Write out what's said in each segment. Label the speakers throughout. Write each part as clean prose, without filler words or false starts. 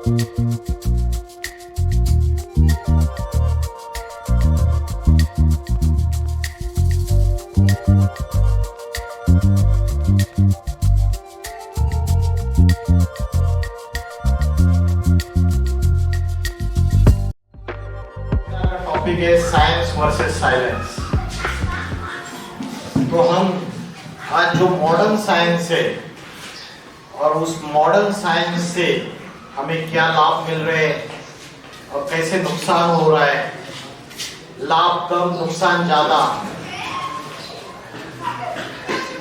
Speaker 1: Topic है science versus silence. तो हम आज जो मॉडर्न साइंस है और उस मॉडर्न साइंस से हमें क्या लाभ मिल रहे हैं और कैसे नुकसान हो रहा है, लाभ कम नुकसान ज्यादा,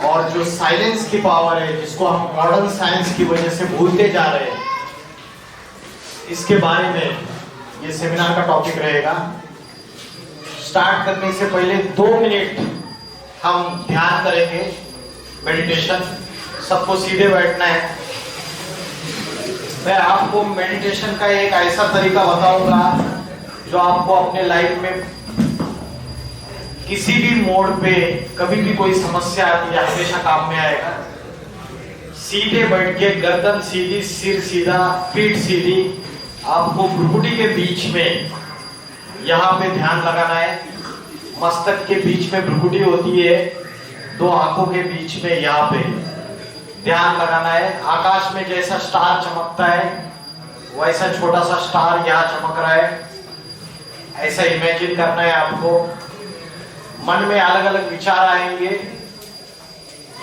Speaker 1: और जो साइलेंस की पावर है जिसको हम मॉडर्न साइंस की वजह से भूलते जा रहे हैं, इसके बारे में ये सेमिनार का टॉपिक रहेगा। स्टार्ट करने से पहले 2 मिनट हम ध्यान करेंगे, मेडिटेशन। सबको सीधे बैठना है। मैं आपको मेडिटेशन का एक ऐसा तरीका बताऊंगा जो आपको अपने लाइफ में किसी भी मोड़ पे कभी भी कोई समस्या आती है हमेशा काम में आएगा। सीधे बैठ के, गर्दन सीधी, सिर सीधा, पीठ सीधी, आपको भ्रुकुटी के बीच में यहाँ पे ध्यान लगाना है। मस्तक के बीच में भ्रुकुटी होती है, 2 आंखों के बीच में यहाँ पे ध्यान लगाना है। आकाश में जैसा स्टार चमकता है वैसा छोटा सा स्टार यहाँ चमक रहा है, ऐसा इमेजिन करना है आपको। मन में अलग अलग विचार आएंगे,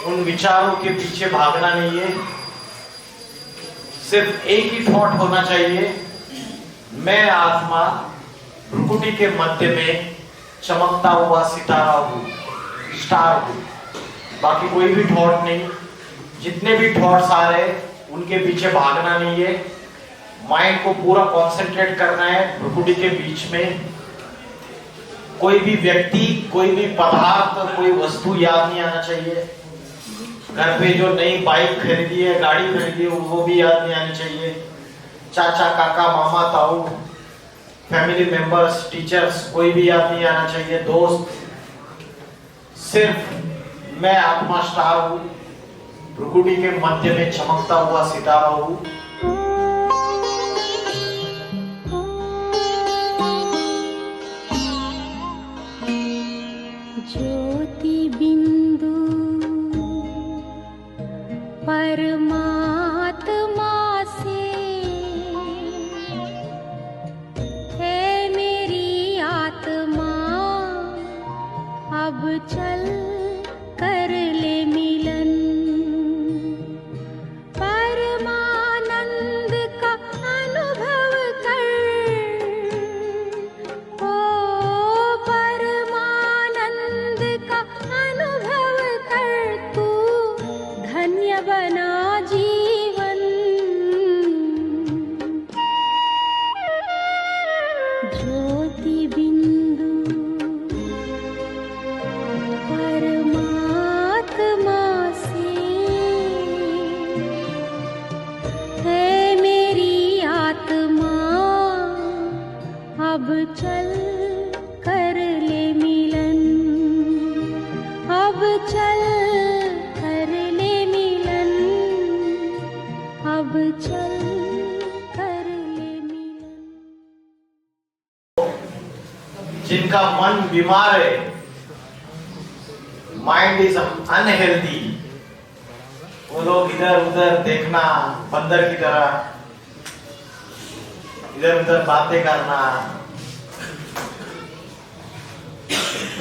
Speaker 1: उन विचारों के पीछे भागना नहीं है, सिर्फ एक ही थॉट होना चाहिए, मैं आत्मा भ्रुकुटी के मध्य में चमकता हुआ सितारा हूं, स्टार हूं। बाकी कोई भी थॉट नहीं। जितने भी थॉट्स आ रहे उनके पीछे भागना नहीं है, माइंड को पूरा कंसंट्रेट करना है भ्रुकुटी के बीच में। कोई भी व्यक्ति, कोई भी पदार्थ, कोई वस्तु याद नहीं आना चाहिए। घर पे जो नई बाइक खरीदी है, गाड़ी खरीदी है, वो भी याद नहीं आनी चाहिए। चाचा, काका, मामा, ताऊ, फैमिली मेंबर्स, टीचर्स, कोई भी याद नहीं आना चाहिए। दोस्त, सिर्फ मैं आत्मा स्टार हूं, भ्रुकुटी के मध्य में चमकता हुआ सितारा हूं।
Speaker 2: ज्योति बिंदु परमात्मा से है मेरी आत्मा, अब चल कर ले मिलन। परमानंद का अनुभव कर, ओ परमानंद का अनुभव कर, तू धन्य बना जीवन। ज्योति बिंदु परमात्मा से है मेरी आत्मा, अब चल कर ले मिलन। अब चल कर ले मिलन, अब चल कर ले मिलन।
Speaker 1: जिनका मन बीमार है, माइंड इज अनहेल्दी, वो लोग इधर उधर देखना, बंदर की तरह इधर उधर बातें करना,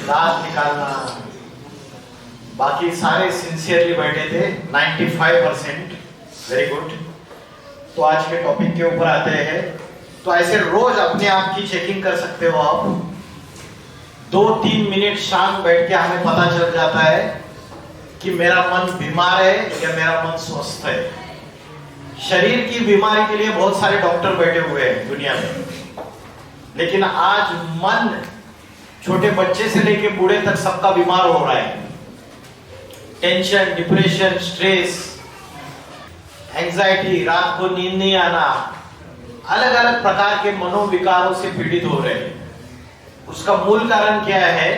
Speaker 1: दांत निकालना, बाकी सारे सिंसियरली बैठे थे 95%। Very good. तो आज के टॉपिक के ऊपर आते हैं। तो ऐसे रोज अपने आप की चेकिंग कर सकते हो आप। 2-3 मिनट शांत बैठ के हमें पता चल जाता है कि मेरा मन बीमार है या मेरा मन स्वस्थ है। शरीर की बीमारी के लिए बहुत सारे डॉक्टर बैठे हुए हैं दुनिया में, लेकिन आज मन छोटे बच्चे से लेके बूढ़े तक सबका बीमार हो रहा है। टेंशन, डिप्रेशन, स्ट्रेस, एंजाइटी, रात को नींद नहीं आना, अलग अलग प्रकार के मनोविकारों से पीड़ित हो रहे हैं। उसका मूल कारण क्या है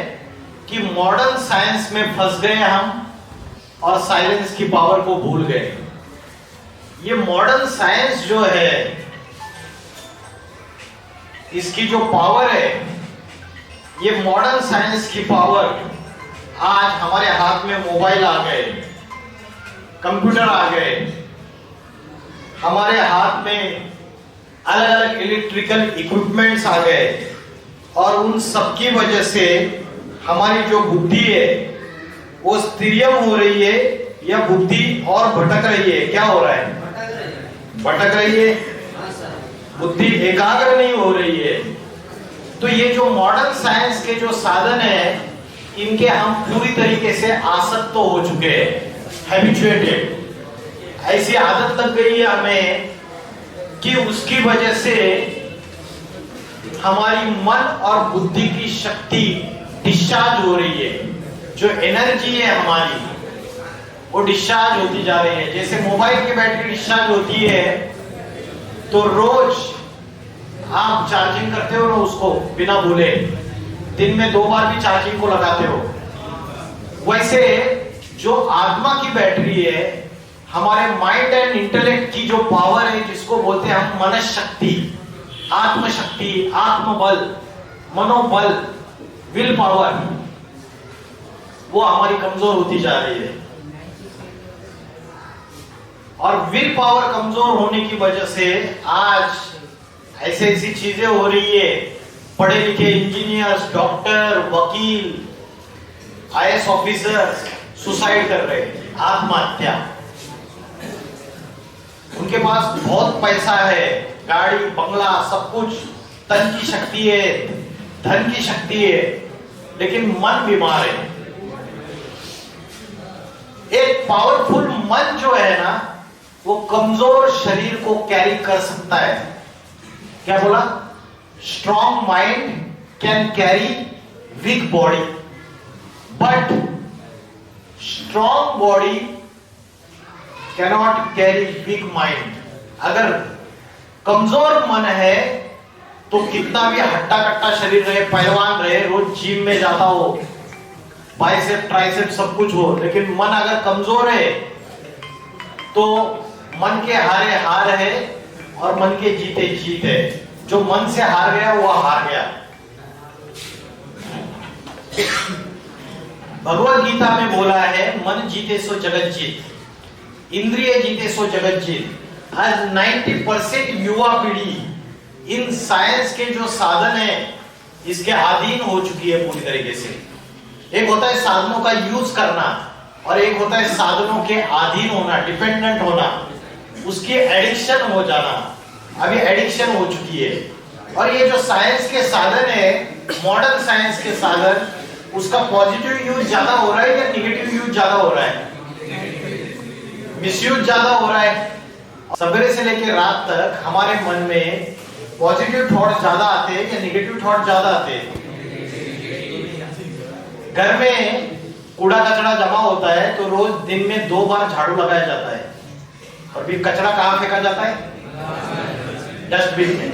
Speaker 1: कि मॉडर्न साइंस में फंस गए हम और साइलेंस की पावर को भूल गए। ये मॉडर्न साइंस जो है इसकी जो पावर है, ये मॉडर्न साइंस की पावर, आज हमारे हाथ में मोबाइल आ गए, कंप्यूटर आ गए, हमारे हाथ में अलग अलग इलेक्ट्रिकल इक्विपमेंट्स आ गए, और उन सब की वजह से हमारी जो बुद्धि है वो स्थिरियम हो रही है, या बुद्धि और भटक रही है? क्या हो रहा है? भटक रही है, बुद्धि एकाग्र नहीं हो रही है। तो ये जो मॉडर्न साइंस के जो साधन है, इनके हम पूरी तरीके से आसक्त हो चुके हैं, हैबिचुएटेड। ऐसी आदत लग गई है हमें कि उसकी वजह से हमारी मन और बुद्धि की शक्ति डिस्चार्ज हो रही है। जो एनर्जी है हमारी, वो डिस्चार्ज होती जा रही है। जैसे मोबाइल की बैटरी डिस्चार्ज होती है, तो रोज आप चार्जिंग करते हो ना उसको बिना भूले, दिन में 2 बार भी चार्जिंग को लगाते हो। वैसे जो आत्मा की बैटरी है, हमारे माइंड एंड इंटेलेक्ट की जो पावर है, जिसको बोलते हैं हम मनशक्ति, आत्मशक्ति, आत्मबल, मनोबल, विल पावर, वो हमारी कमजोर होती जा रही है। और विल पावर कमजोर होने की वजह से आज ऐसी ऐसी चीजें हो रही है। पढ़े लिखे इंजीनियर्स, डॉक्टर, वकील, आईएएस ऑफिसर्स सुसाइड कर रहे हैं, आत्महत्या। उनके पास बहुत पैसा है, गाड़ी बंगला सब कुछ, तन की शक्ति है, धन की शक्ति है, लेकिन मन बीमार है। एक पावरफुल मन जो है ना, वो कमजोर शरीर को कैरी कर सकता है। क्या बोला? Strong mind can carry weak body, but strong body cannot carry weak mind. अगर कमजोर मन है तो कितना भी हट्टा कट्टा शरीर रहे, पहलवान रहे, रोज जिम में जाता हो, बाइसेप ट्राइसेप सब कुछ हो, लेकिन मन अगर कमजोर है तो मन के हारे हार है और मन के जीते जीत है। जो मन से हार गया वो हार गया। भगवत गीता में बोला है, मन जीते सो जगत जीत, इंद्रिय जीते सो जगत जीत। आज 90% युवा पीढ़ी इन साइंस के जो साधन है इसके अधीन हो चुकी है पूरी तरीके से। एक होता है साधनों का यूज करना, और एक होता है साधनों के अधीन होना, डिपेंडेंट होना, उसकी एडिक्शन हो जाना। अभी एडिक्शन हो चुकी है। और ये जो साइंस के साधन है, मॉडर्न साइंस के साधन, उसका पॉजिटिव यूज ज्यादा हो रहा है या निगेटिव यूज ज्यादा हो रहा है? मिसयूज ज्यादा हो रहा है। सवेरे से लेकर रात तक हमारे मन में पॉजिटिव थॉट ज्यादा आते हैं या निगेटिव थॉट ज्यादा आते हैं? घर में कूड़ा कचरा जमा होता है तो रोज दिन में 2 बार झाड़ू लगाया जाता है, और भी कचरा कहाँ फेंका जाता है? डस्टबिन में।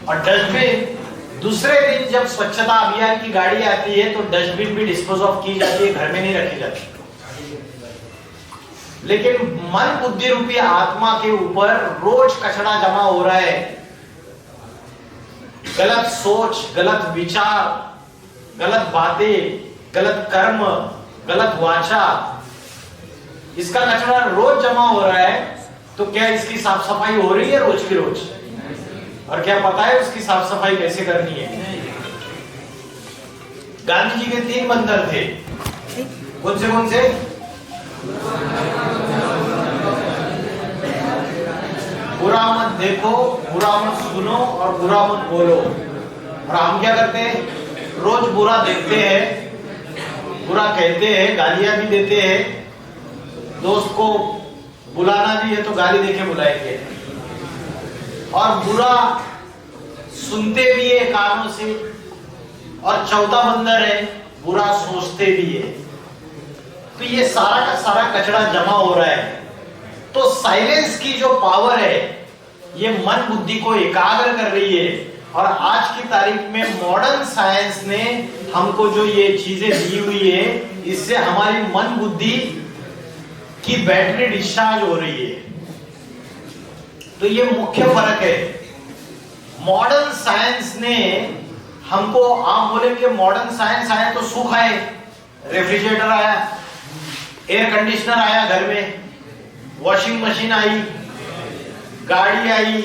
Speaker 1: और डस्टबिन दूसरे दिन जब स्वच्छता अभियान की गाड़ी आती है तो डस्टबिन भी डिस्पोज ऑफ की जाती है, घर में नहीं रखी जाती। लेकिन मन बुद्धि रूपी आत्मा के ऊपर रोज कचरा जमा हो रहा है। गलत सोच, गलत विचार, गलत बातें, गलत कर्म, गलत वाचा, इसका कचरा रोज जमा हो रहा है। तो क्या इसकी साफ सफाई हो रही है रोज की रोज? और क्या पता है उसकी साफ सफाई कैसे करनी है? गांधी जी के 3 बंदर थे। कौन से कौन से? बुरा मत देखो, बुरा मत सुनो और बुरा मत बोलो। और हम क्या करते हैं? रोज बुरा देखते हैं, बुरा कहते हैं, गालियां भी देते हैं। दोस्त को बुलाना भी है तो गाली देके बुलाएंगे, और बुरा सुनते भी है कानों से। और चौथा बंदर है, बुरा सोचते भी है। तो ये सारा का सारा कचरा जमा हो रहा है। तो साइलेंस की जो पावर है, ये मन बुद्धि को एकाग्र कर रही है। और आज की तारीख में मॉडर्न साइंस ने हमको जो ये चीजें दी हुई है, इससे हमारी मन बुद्धि की बैटरी डिस्चार्ज हो रही है। तो ये मुख्य फर्क है। मॉडर्न साइंस ने हमको, आप बोलेंगे मॉडर्न साइंस आया तो सुख आए, रेफ्रिजरेटर आया, एयर कंडीशनर आया घर में, वॉशिंग मशीन आई, गाड़ी आई,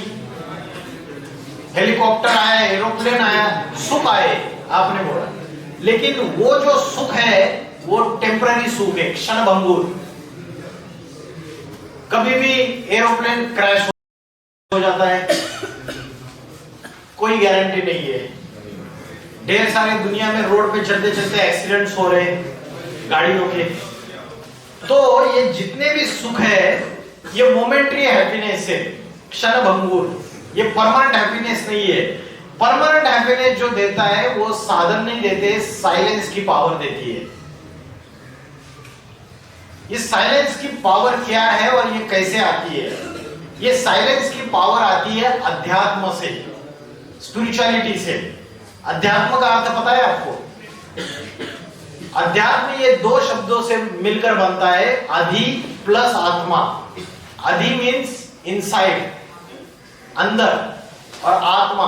Speaker 1: हेलीकॉप्टर आया, एरोप्लेन आया, सुख आए आपने बोला। लेकिन वो जो सुख है वो टेम्पररी सुख है, क्षणभंगुर। कभी भी एरोप्लेन क्रैश हो जाता है, कोई गारंटी नहीं है। ढेर सारे दुनिया में रोड पे चलते चलते एक्सीडेंट्स हो रहे गाड़ियों के। तो ये जितने भी सुख है ये मोमेंटरी हैप्पीनेस है, क्षणभंगुर। ये परमानेंट हैप्पीनेस नहीं है। परमानेंट हैप्पीनेस जो देता है वो साधन नहीं देते, साइलेंस की पावर देती है। ये साइलेंस की पावर क्या है और ये कैसे आती है? ये साइलेंस की पावर आती है अध्यात्म से, स्पिरिचुअलिटी से। अध्यात्म का अर्थ पता है आपको? अध्यात्म ये दो शब्दों से मिलकर बनता है, अधि प्लस आत्मा। अधि मीन्स इनसाइड, अंदर, और आत्मा,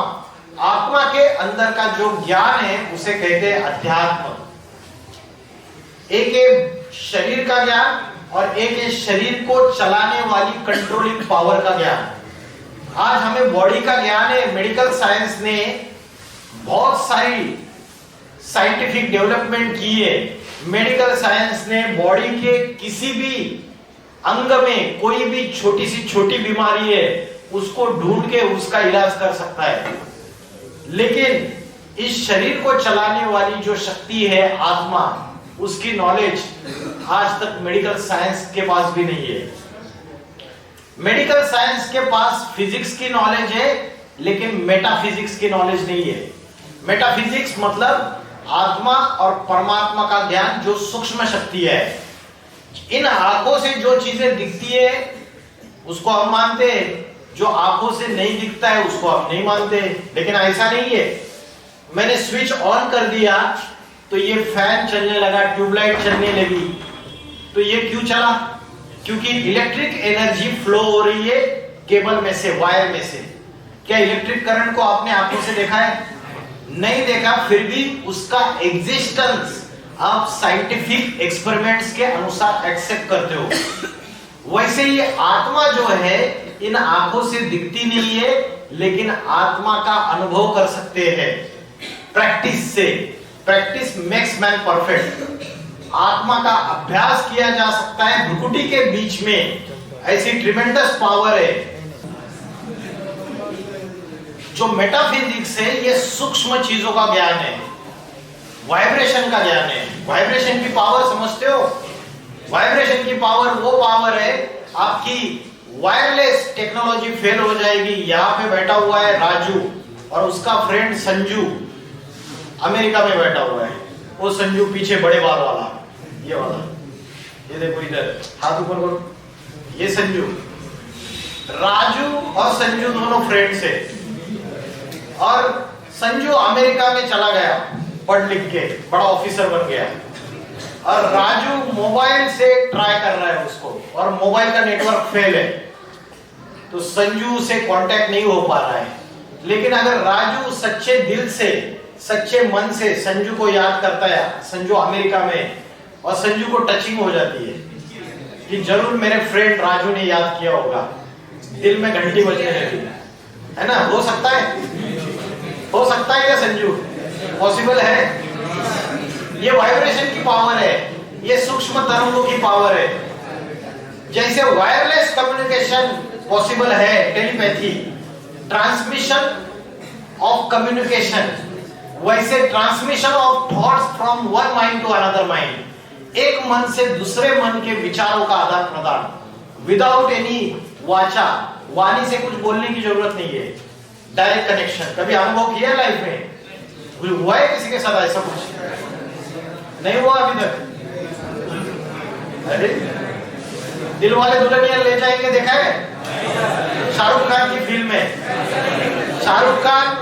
Speaker 1: आत्मा के अंदर का जो ज्ञान है उसे कहते हैं अध्यात्म। एक है शरीर का ज्ञान और एक है शरीर को चलाने वाली कंट्रोलिंग पावर का ज्ञान। आज हमें बॉडी का ज्ञान है। मेडिकल साइंस ने बहुत सारी साइंटिफिक डेवलपमेंट की है। मेडिकल साइंस ने बॉडी के किसी भी अंग में कोई भी छोटी सी छोटी बीमारी है उसको ढूंढ के उसका इलाज कर सकता है। लेकिन इस शरीर को चलाने वाली जो शक्ति है आत्मा, उसकी नॉलेज आज तक मेडिकल साइंस के पास भी नहीं है। मेडिकल साइंस के पास फिजिक्स की नॉलेज है लेकिन मेटाफिजिक्स की नॉलेज नहीं है। मेटाफिजिक्स मतलब आत्मा और परमात्मा का ज्ञान, जो सूक्ष्म शक्ति है। इन आंखों से जो चीजें दिखती है उसको हम मानते हैं, जो आंखों से नहीं दिखता है उसको हम नहीं मानते। लेकिन ऐसा नहीं है, मैंने स्विच ऑन कर दिया तो ये फैन चलने लगा, ट्यूबलाइट चलने लगी, तो ये क्यों चला? क्योंकि इलेक्ट्रिक एनर्जी फ्लो हो रही है केबल में से, वायर में से। क्या इलेक्ट्रिक करंट को आपने आंखों से देखा है? नहीं देखा, फिर भी उसका एग्जिस्टेंस आप साइंटिफिक एक्सपेरिमेंट्स के अनुसार एक्सेप्ट करते हो। वैसे ये आत्मा जो है इन आंखों से दिखती नहीं है लेकिन आत्मा का अनुभव कर सकते हैं प्रैक्टिस से। Practice makes man perfect. आत्मा का अभ्यास किया जा सकता है भ्रुकुटी के बीच में, ऐसी ट्रिमेंडस पावर है। जो मेटाफिजिक्स है ये सूक्ष्म चीजों का ज्ञान है, वाइब्रेशन का ज्ञान है। वाइब्रेशन की पावर समझते हो? वाइब्रेशन की पावर वो पावर है, आपकी वायरलेस टेक्नोलॉजी फेल हो जाएगी। यहाँ पे बैठा हुआ है राजू और उसका फ्रेंड संजू अमेरिका में बैठा हुआ है। वो संजू पीछे बड़े बाल वाला, ये वाला, ये देखो इधर, हाथ ऊपर करो, ये संजू। राजू और संजू दोनों फ्रेंड्स है और संजू अमेरिका में चला गया पढ़ लिख के, बड़ा ऑफिसर बन गया। और राजू मोबाइल से ट्राई कर रहा है उसको, और मोबाइल का नेटवर्क फेल है, तो संजू से कांटेक्ट नहीं हो पा रहा है। लेकिन अगर राजू सच्चे दिल से, सच्चे मन से संजू को याद करता है, संजू अमेरिका में, और संजू को टचिंग हो जाती है कि जरूर मेरे फ्रेंड राजू ने याद किया होगा, दिल में घंटी बजने लगी, है ना? हो सकता है, हो सकता है क्या संजू? पॉसिबल है। ये वाइब्रेशन की पावर है, ये सूक्ष्म तरंगों की पावर है। जैसे वायरलेस कम्युनिकेशन पॉसिबल है, टेलीपैथी, ट्रांसमिशन ऑफ कम्युनिकेशन, वैसे transmission of thoughts from one mind to another mind, एक मन से दूसरे मन के विचारों का आदान प्रदान, विदाउट एनी वाचा, वाणी से कुछ बोलने की जरूरत नहीं है, डायरेक्ट कनेक्शन। कभी अनुभव किया लाइफ में? हुआ है किसी के साथ ऐसा? कुछ नहीं हुआ अभी तक। अरे दिल वाले दुल्हनिया ले जाएंगे देखा है शाहरुख खान की फिल्म में? शाहरुख खान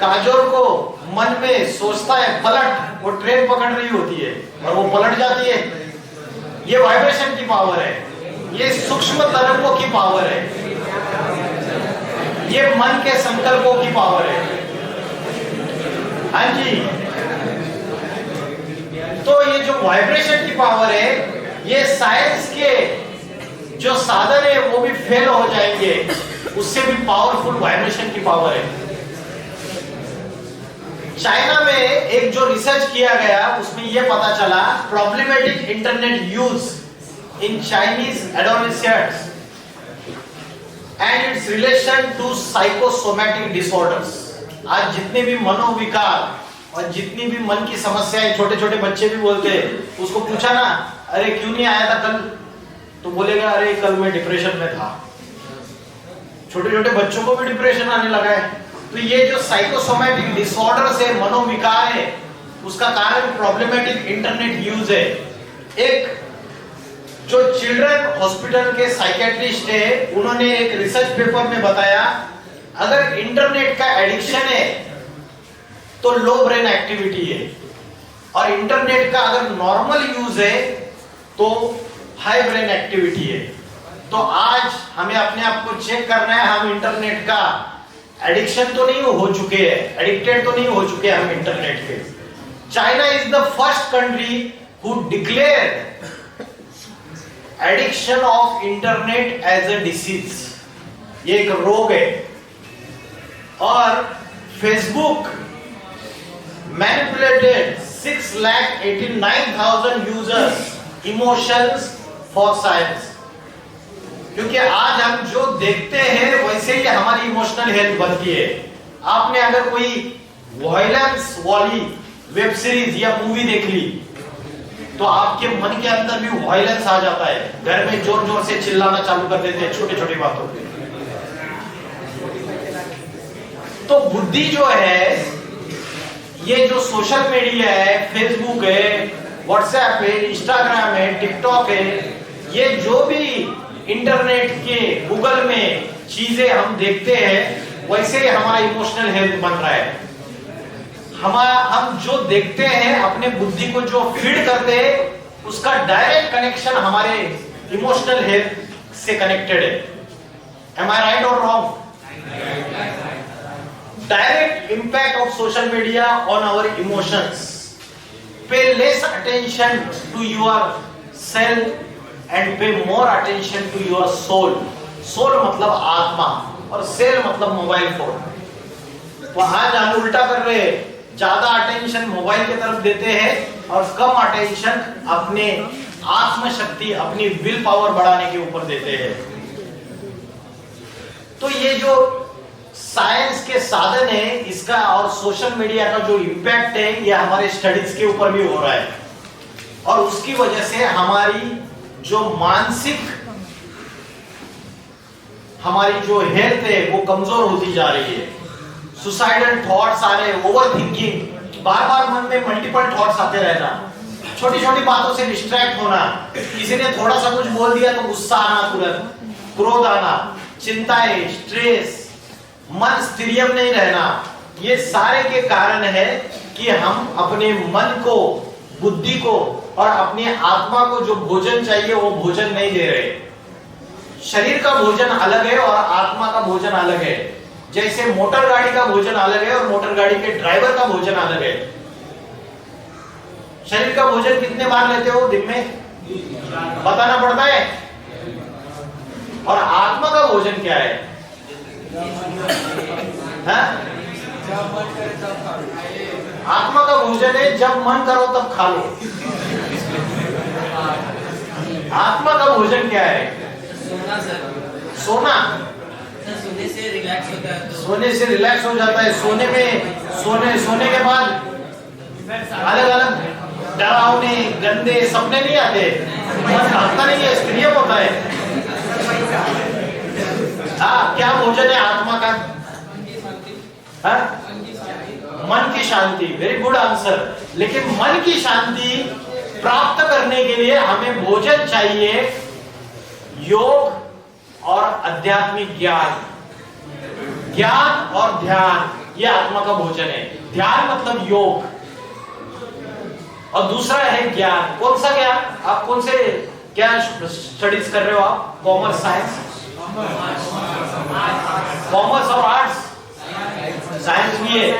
Speaker 1: काजोल को मन में सोचता है पलट, वो ट्रेन पकड़ रही होती है और वो पलट जाती है। ये वाइब्रेशन की पावर है, ये सूक्ष्म तरंगों की पावर है। ये मन के संकल्पों की पावर है। हाँ जी, तो ये जो वाइब्रेशन की पावर है, ये साइंस के जो साधन है वो भी फेल हो जाएंगे, उससे भी पावरफुल वाइब्रेशन की पावर है। चाइना में एक जो रिसर्च किया गया उसमें यह पता चला, problematic internet use in Chinese adolescents and its relation to psychosomatic disorders. आज जितने भी मनोविकार और जितनी भी मन की समस्याएं, छोटे छोटे बच्चे भी बोलते हैं, उसको पूछा ना, अरे क्यों नहीं आया था कल, तो बोलेगा अरे कल मैं डिप्रेशन में था। छोटे छोटे बच्चों को भी डिप्रेशन आने लगा है। तो ये जो साइकोसोमैटिक डिसऑर्डर्स है, मनोविकार है, उसका कारण प्रॉब्लमेटिक इंटरनेट यूज है। एक जो चिल्ड्रन हॉस्पिटल के साइकेट्रिस्ट है, उन्होंने एक रिसर्च पेपर में बताया, अगर इंटरनेट का एडिक्शन है तो लो ब्रेन एक्टिविटी है, और इंटरनेट का अगर नॉर्मल यूज है तो हाई ब्रेन एक्टिविटी है। तो आज हमें अपने आप को चेक करना है, हम इंटरनेट का एडिक्शन तो नहीं हो चुके हैं, एडिक्टेड तो नहीं हो चुके हैं हम इंटरनेट के। China is the first country who declared addiction of internet as a disease. ये एक रोग है। और Facebook manipulated 6,89,000 users emotions for science. क्योंकि आज हम जो देखते हैं वैसे ही हमारी इमोशनल हेल्थ बनती है। आपने अगर कोई वायलेंस वाली वेब सीरीज या मूवी देख ली तो आपके मन के अंदर भी वायलेंस आ जाता है, घर में जोर जोर से चिल्लाना चालू कर देते हैं छोटी छोटी बातों पे। तो बुद्धि जो है, ये जो सोशल मीडिया है, फेसबुक है, व्हाट्सएप है, इंस्टाग्राम है, टिकटॉक है, ये जो भी इंटरनेट के गूगल में चीजें हम देखते हैं वैसे ही हमारा इमोशनल हेल्थ बन रहा है। हम जो देखते हैं, अपने बुद्धि को जो फीड करते हैं, उसका डायरेक्ट कनेक्शन हमारे इमोशनल हेल्थ से कनेक्टेड है। एम आई राइट और wrong? Direct impact of social media on our emotions. Pay less attention to yourself and pay more attention to your soul. Soul मतलब आत्मा और cell मतलब mobile phone. तो आज हम उल्टा कर रहे हैं, ज्यादा अटेंशन मोबाइल की तरफ देते हैं और कम अटेंशन अपने आत्मशक्ति, अपनी विल पावर बढ़ाने के ऊपर देते हैं। तो ये जो साइंस के साधन है इसका और सोशल मीडिया का जो इम्पैक्ट है, ये हमारे स्टडीज के ऊपर भी हो रहा है, और उसकी वजह से हमारी जो मानसिक, हमारी जो हेल्थ है वो कमजोर होती जा रही है। सुसाइडल थॉट्स आ रहे, ओवर थिंकिंग, बार बार मन में मल्टीपल थॉट्स आते रहना, छोटी छोटी बातों से डिस्ट्रैक्ट होना, किसी ने थोड़ा सा कुछ बोल दिया तो गुस्सा आना, तुरंत क्रोध आना, चिंताएं, स्ट्रेस, मन स्थिर नहीं रहना। ये सारे के कारण है कि हम अपने मन को, बुद्धि को और अपनी आत्मा को जो भोजन चाहिए वो भोजन नहीं दे रहे। शरीर का भोजन अलग है और आत्मा का भोजन अलग है। जैसे मोटर गाड़ी का भोजन अलग है और मोटर गाड़ी के ड्राइवर का भोजन अलग है। शरीर का भोजन कितने बार लेते हो दिन में बताना पड़ता है, और आत्मा का भोजन क्या है? आत्मा का भोजन है जब मन करो तब खा लो। आत्मा का भोजन क्या है?
Speaker 3: सोना सर।
Speaker 1: सोना।
Speaker 3: सोने से रिलैक्स होता है,
Speaker 1: सोने से रिलैक्स हो जाता है। सोने में सोने के बाद अलग अलग डरावने गंदे सपने नहीं आते, मन भागता नहीं है, स्त्रिय होता है। हाँ, क्या भोजन है आत्मा का? मन की शांति। Very good answer. लेकिन मन की शांति प्राप्त करने के लिए हमें भोजन चाहिए योग और आध्यात्मिक ज्ञान। ज्ञान और ध्यान, ये आत्मा का भोजन है। ध्यान मतलब योग और दूसरा है ज्ञान। कौन सा ज्ञान? आप कौन से क्या स्टडीज कर रहे हो आप? कॉमर्स, साइंस, कॉमर्स और आर्ट्स, साइंस भी है।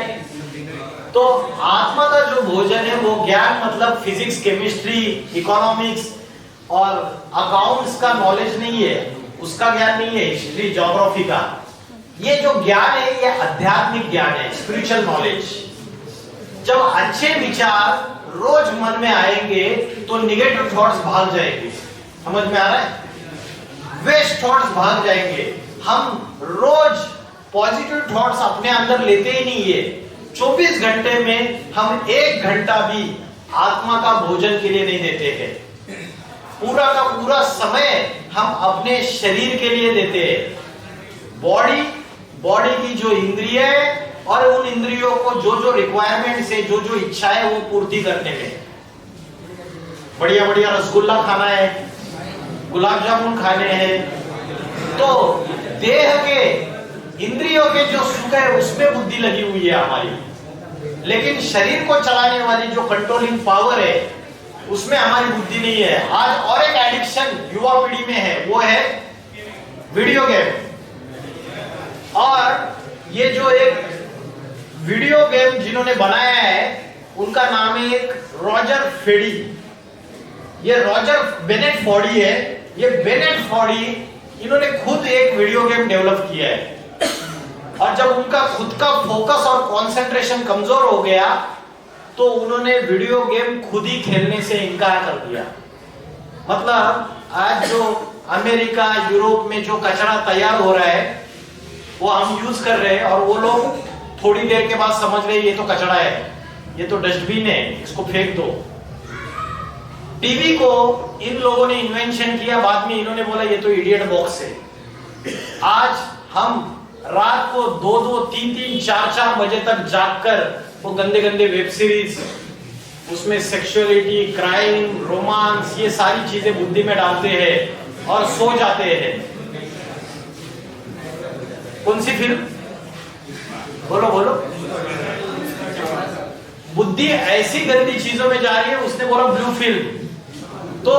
Speaker 1: तो आत्मा का जो भोजन है वो ज्ञान मतलब फिजिक्स, केमिस्ट्री, इकोनॉमिक्स और अकाउंट्स का नॉलेज नहीं है, उसका ज्ञान नहीं है, हिस्ट्री, ज्योग्राफी का। ये जो ज्ञान है ये आध्यात्मिक ज्ञान है, स्पिरिचुअल नॉलेज। जब अच्छे विचार रोज मन में आएंगे तो निगेटिव थॉट्स भाग जाएंगे। समझ में आ रहा है? वेस्ट थॉट्स भाग जाएंगे। हम रोज पॉजिटिव थॉट्स अपने अंदर लेते ही नहीं है। 24 घंटे में हम 1 घंटा भी आत्मा का भोजन के लिए नहीं देते हैं। पूरा का पूरा समय हम अपने शरीर के लिए देते हैं। बॉडी की जो इंद्रिय है और उन इंद्रियों को जो रिक्वायरमेंट्स है, जो इच्छा है वो पूर्ति करने में। बढ़िया बढ़िया रसगुल्ला खाना है, गुलाब जामुन खाने हैं, तो देह के इंद्रियों के जो सुख है उसमें बुद्धि लगी हुई है हमारी। लेकिन शरीर को चलाने वाली जो कंट्रोलिंग पावर है उसमें हमारी बुद्धि नहीं है। आज और एक एडिक्शन युवा पीढ़ी में है, वो है वीडियो गेम। और ये जो एक वीडियो गेम जिन्होंने बनाया है उनका नाम है एक रॉजर फेडी। ये रॉजर बेनेट फॉडी है। ये बेनेट फॉडी इन्होंने खुद एक वीडियो गेम डेवलप किया है। और जब उनका खुद का फोकस और कंसंट्रेशन कमजोर हो गया तो उन्होंने वीडियो गेम खुद ही खेलने से इनकार कर दिया। मतलब आज जो अमेरिका, यूरोप में जो कचरा तैयार हो रहा है वो हम यूज कर रहे हैं और वो लोग थोड़ी देर के बाद समझ रहे ये तो कचरा है, ये तो डस्टबिन है, इसको फेंक दो। टीवी को इन लोगों ने इन्वेंशन किया, बाद में इन्होंने बोला ये तो इडियट बॉक्स है। आज हम रात को 2-2, 3-3, 4-4 बजे तक जागकर वो गंदे गंदे वेब सीरीज, उसमें सेक्सुअलिटी, क्राइम, रोमांस, ये सारी चीजें बुद्धि में डालते हैं और सो जाते हैं। कौन सी फिल्म? बोलो बोलो। बुद्धि ऐसी गंदी चीजों में जा रही है, उसने बोला ब्लू फिल्म। तो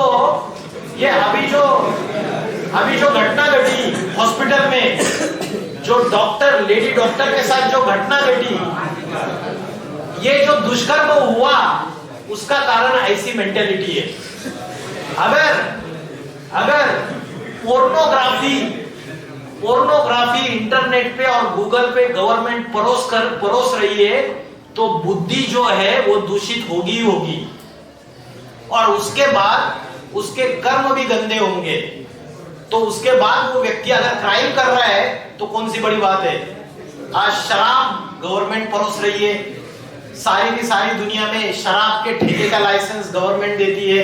Speaker 1: ये अभी जो घटना घटी हॉस्पिटल में, जो डॉक्टर, लेडी डॉक्टर के साथ जो घटना घटी, ये जो दुष्कर्म हुआ उसका कारण ऐसी मेंटेलिटी है। अगर पोर्नोग्राफी इंटरनेट पे और गूगल पे गवर्नमेंट परोस रही है तो बुद्धि जो है वो दूषित होगी और उसके बाद उसके कर्म भी गंदे होंगे। तो उसके बाद वो व्यक्ति अगर क्राइम कर रहा है तो कौन सी बड़ी बात है? आज शराब गवर्नमेंट परोस रही है, सारी की सारी दुनिया में शराब के ठेके का लाइसेंस गवर्नमेंट देती है।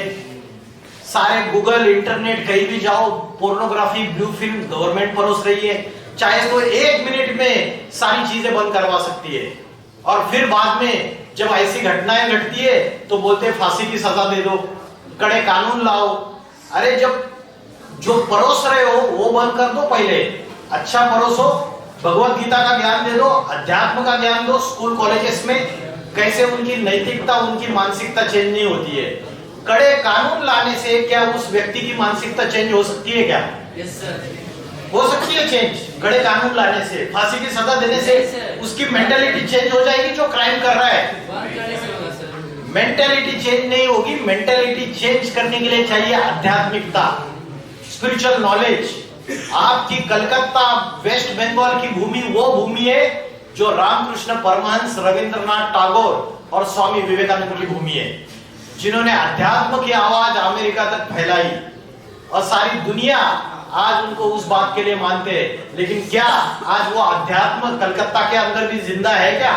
Speaker 1: सारे गूगल, इंटरनेट कहीं भी जाओ, पोर्नोग्राफी, ब्लू फिल्म गवर्नमेंट परोस रही है। चाहे तो 1 मिनट में सारी चीजें बंद करवा सकती है। और फिर बाद में जब ऐसी घटनाएं घटती है तो बोलते हैं फांसी की सजा दे दो, कड़े कानून लाओ। अरे जब जो परोस रहे हो वो बंद कर दो, पहले अच्छा परोसो, भगवत गीता का ज्ञान दे दो, अध्यात्म का ज्ञान दो। स्कूल कॉलेजेस में कैसे उनकी नैतिकता, उनकी मानसिकता चेंज नहीं होती है। कड़े कानून लाने से क्या उस व्यक्ति की मानसिकता चेंज हो सकती है क्या?
Speaker 3: यस सर,
Speaker 1: हो सकती है चेंज। कड़े कानून लाने से, फांसी की सजा देने से उसकी मेंटालिटी चेंज हो जाएगी जो क्राइम कर रहा है। मेंटालिटी चेंज नहीं होगी। मेंटालिटी चेंज करने के लिए चाहिए आध्यात्मिकता, स्पिरिचुअल नॉलेज। आपकी कलकत्ता, वेस्ट बंगाल की भूमि वो भूमि है जो रामकृष्ण परमहंस, रविंद्रनाथ टैगोर और स्वामी विवेकानंद की भूमि है, जिन्होंने अध्यात्म की आवाज अमेरिका तक फैलाई और सारी दुनिया आज उनको उस बात के लिए मानते हैं। लेकिन क्या आज वो अध्यात्म कलकत्ता के अंदर भी जिंदा है क्या?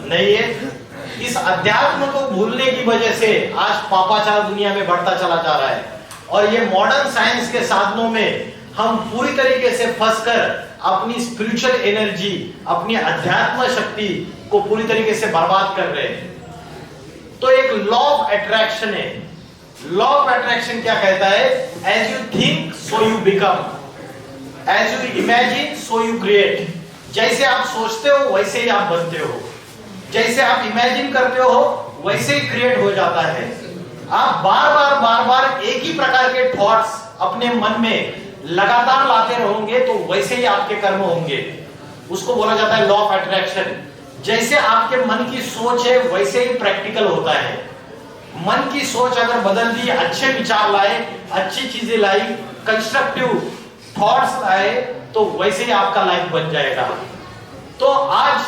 Speaker 1: नहीं है। इस अध्यात्म को भूलने की वजह से आज पापाचार दुनिया में बढ़ता चला जा रहा है और ये मॉडर्न साइंस के साधनों में हम पूरी तरीके से फंसकर अपनी स्पिरिचुअल एनर्जी, अपनी अध्यात्म शक्ति को पूरी तरीके से बर्बाद कर रहे हैं। तो एक लॉ ऑफ अट्रैक्शन है। लॉ ऑफ अट्रैक्शन क्या कहता है? As you think so you become, as you imagine so you create. जैसे आप सोचते हो वैसे ही आप बनते हो, जैसे आप इमेजिन करते हो वैसे ही क्रिएट हो जाता है। आप बार बार एक ही प्रकार के थॉट्स अपने मन में लगातार लाते रहोगे तो वैसे ही आपके कर्म होंगे। उसको बोला जाता है लॉ ऑफ अट्रैक्शन। जैसे आपके मन की सोच है वैसे ही प्रैक्टिकल होता है। मन की सोच अगर बदल दी, अच्छे विचार लाए, अच्छी चीजें लाई, कंस्ट्रक्टिव थॉट्स लाए, तो वैसे ही आपका लाइफ बन जाएगा। तो आज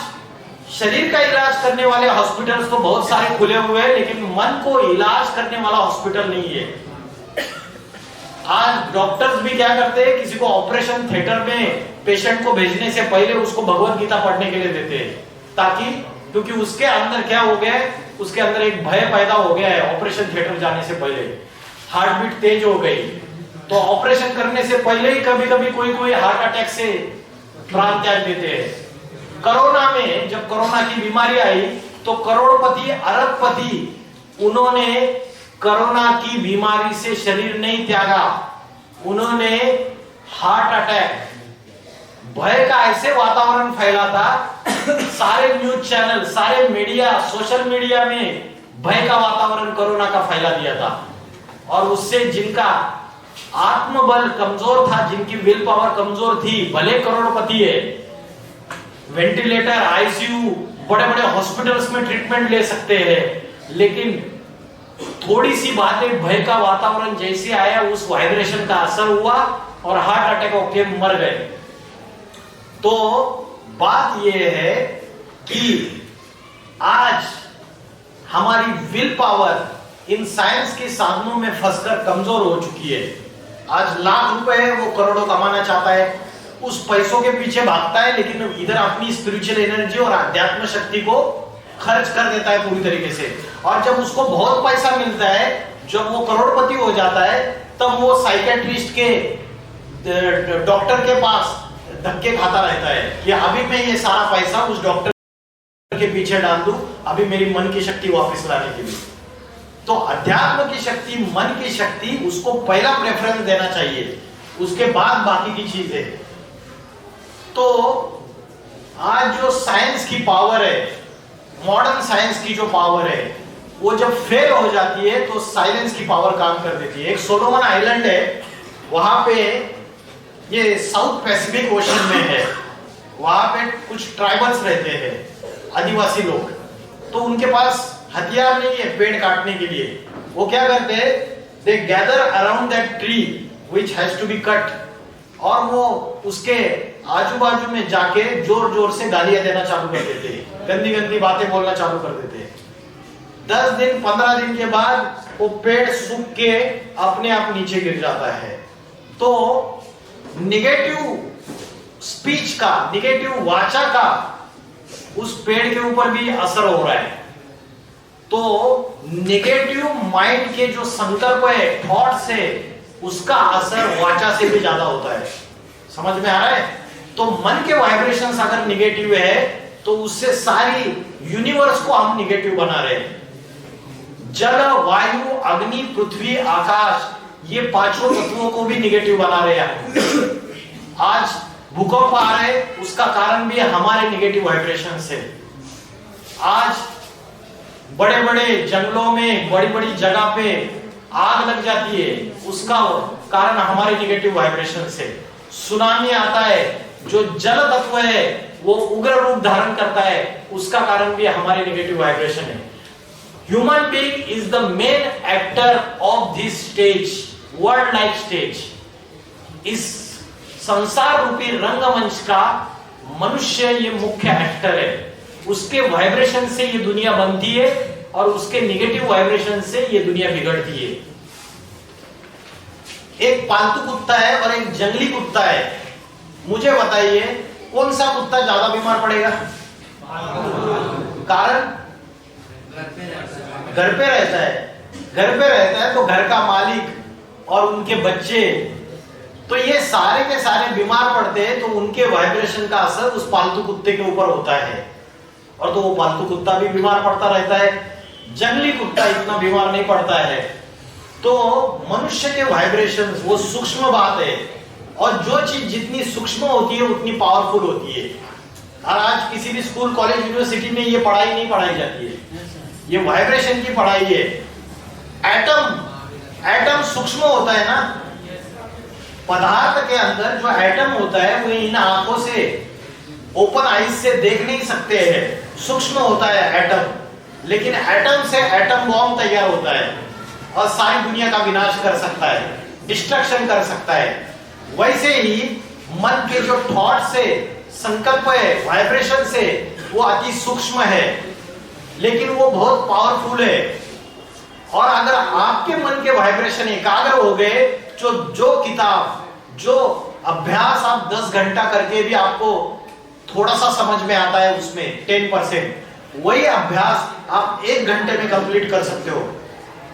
Speaker 1: शरीर का इलाज करने वाले हॉस्पिटल्स तो बहुत सारे खुले हुए हैं, लेकिन मन को इलाज करने वाला हॉस्पिटल नहीं है। आज डॉक्टर्स भी क्या करते हैं, किसी को ऑपरेशन थिएटर में पेशेंट को भेजने से पहले उसको भगवत गीता पढ़ने के लिए देते हैं, ताकि क्योंकि उसके अंदर क्या हो गया है, उसके अंदर एक भय पैदा हो गया है। ऑपरेशन थिएटर जाने से पहले हार्ट बीट तेज हो गई, तो ऑपरेशन करने से पहले ही कभी कभी कोई हार्ट अटैक से प्राण त्याग देते हैं। कोरोना में जब कोरोना की बीमारी आई तो करोड़पति अरबपति उन्होंने कोरोना की बीमारी से शरीर नहीं त्यागा, उन्होंने हार्ट अटैक, भय का ऐसे वातावरण फैला था, सारे न्यूज चैनल, सारे मीडिया, सोशल मीडिया में भय का वातावरण कोरोना का फैला दिया था। और उससे जिनका आत्मबल कमजोर था, जिनकी विल पावर कमजोर थी, भले करोड़पति है, वेंटिलेटर, आईसीयू, बड़े बड़े हॉस्पिटल्स में ट्रीटमेंट ले सकते हैं, लेकिन थोड़ी सी बातें, भय का वातावरण जैसे आया, उस वाइब्रेशन का असर हुआ और हार्ट अटैक होके मर गए। तो बात यह है कि आज हमारी विल पावर इन साइंस के साधनों में फंसकर कमजोर हो चुकी है। आज लाख रुपए है, वो करोड़ों कमाना चाहता है, उस पैसों के पीछे भागता है, लेकिन इधर अपनी स्पिरिचुअल एनर्जी और आध्यात्म शक्ति को खर्च कर देता है पूरी तरीके से। और जब उसको बहुत पैसा मिलता है, जब वो करोड़पति हो जाता है, तब वो साइकेट्रिस्ट के डॉक्टर के पास धक्के खाता रहता है कि अभी मैं ये सारा पैसा उस डॉक्टर के पीछे डाल दूं, अभी मेरी मन की शक्ति वापस लाने के लिए। तो अध्यात्म की शक्ति, मन की शक्ति, उसको पहला प्रेफरेंस देना चाहिए, उसके बाद बाकी की चीजें। तो आज जो साइंस की पावर है, मॉडर्न साइंस की जो पावर है, वो जब फेल हो जाती है तो साइलेंस की पावर काम कर देती है। एक सोलोमन आइलैंड है, वहां पे ये साउथ पैसिफिक ओशन में है, वहां पे कुछ ट्राइबल्स रहते हैं, आदिवासी लोग। तो उनके पास हथियार नहीं है पेड़ काटने के लिए। वो क्या करते हैं, they gather around that tree which has to be cut, और वो उसके आजू बाजू में जाके जोर जोर से गालियां देना चालू कर देते हैं, गंदी गंदी बातें बोलना चालू कर देते हैं। 10 दिन 15 दिन के बाद वो पेड़ सूख के अपने आप नीचे गिर जाता है। तो निगेटिव स्पीच का, निगेटिव वाचा का उस पेड़ के ऊपर भी असर हो रहा है। तो निगेटिव माइंड के जो संकल्प है, थॉट्स है, उसका असर वाचा से भी ज्यादा होता है। समझ में आ रहा है? तो मन के वाइब्रेशंस अगर निगेटिव है तो उससे सारी यूनिवर्स को हम निगेटिव बना रहे हैं। जल, वायु, अग्नि, पृथ्वी, आकाश, ये पांचों तत्वों को भी निगेटिव बना रहे हैं। आज भूकंप आ रहे हैं, उसका कारण भी हमारे निगेटिव वाइब्रेशन से। आज बड़े बड़े जंगलों में, बड़ी बड़ी जगह पे आग लग जाती है, उसका कारण हमारे निगेटिव वाइब्रेशन से। सुनामी आता है, जो जल तत्व है वो उग्र रूप धारण करता है, उसका कारण भी हमारे निगेटिव वाइब्रेशन है। Human being is the main actor of this stage, world life stage. इस संसार रूपी रंगमंच का मनुष्य ये मुख्य एक्टर है। उसके वाइब्रेशन से ये दुनिया बनती है और उसके निगेटिव वाइब्रेशन से ये दुनिया बिगड़ती है। एक पालतू कुत्ता है और एक जंगली कुत्ता है, मुझे बताइए कौन सा कुत्ता ज्यादा बीमार पड़ेगा? कारण घर पे रहता है, घर पे रहता है तो घर का मालिक और उनके बच्चे, तो ये सारे के सारे बीमार पड़ते हैं, तो उनके वाइब्रेशन का असर उस पालतू कुत्ते के ऊपर होता है, और तो वो पालतू कुत्ता भी बीमार पड़ता रहता है। जंगली कुत्ता इतना बीमार नहीं पड़ता है। तो मनुष्य के वाइब्रेशंस वो सूक्ष्म बात है, और जो चीज जितनी सूक्ष्म होती है उतनी पावरफुल होती है। और आज किसी भी स्कूल, कॉलेज, यूनिवर्सिटी में ये पढ़ाई नहीं पढ़ाई जाती है, ये वाइब्रेशन की पढ़ाई है। एटम सूक्ष्म होता है ना, पदार्थ के अंदर जो एटम होता है वो इन आंखों से, ओपन आईज से देख नहीं सकते हैं, सूक्ष्म होता है एटम, लेकिन एटम से एटम बॉम्ब तैयार होता है और सारी दुनिया का विनाश कर सकता है, डिस्ट्रक्शन कर सकता है। वैसे ही मन के जो थॉट से, संकल्प है, वाइब्रेशन से, वो अति सूक्ष्म है लेकिन वो बहुत पावरफुल है। और अगर आपके मन के वाइब्रेशन एकाग्र हो गए, जो किताब, जो अभ्यास आप 10 घंटा करके भी आपको थोड़ा सा समझ में आता है, उसमें 10%, वही अभ्यास आप 1 घंटे में कंप्लीट कर सकते हो।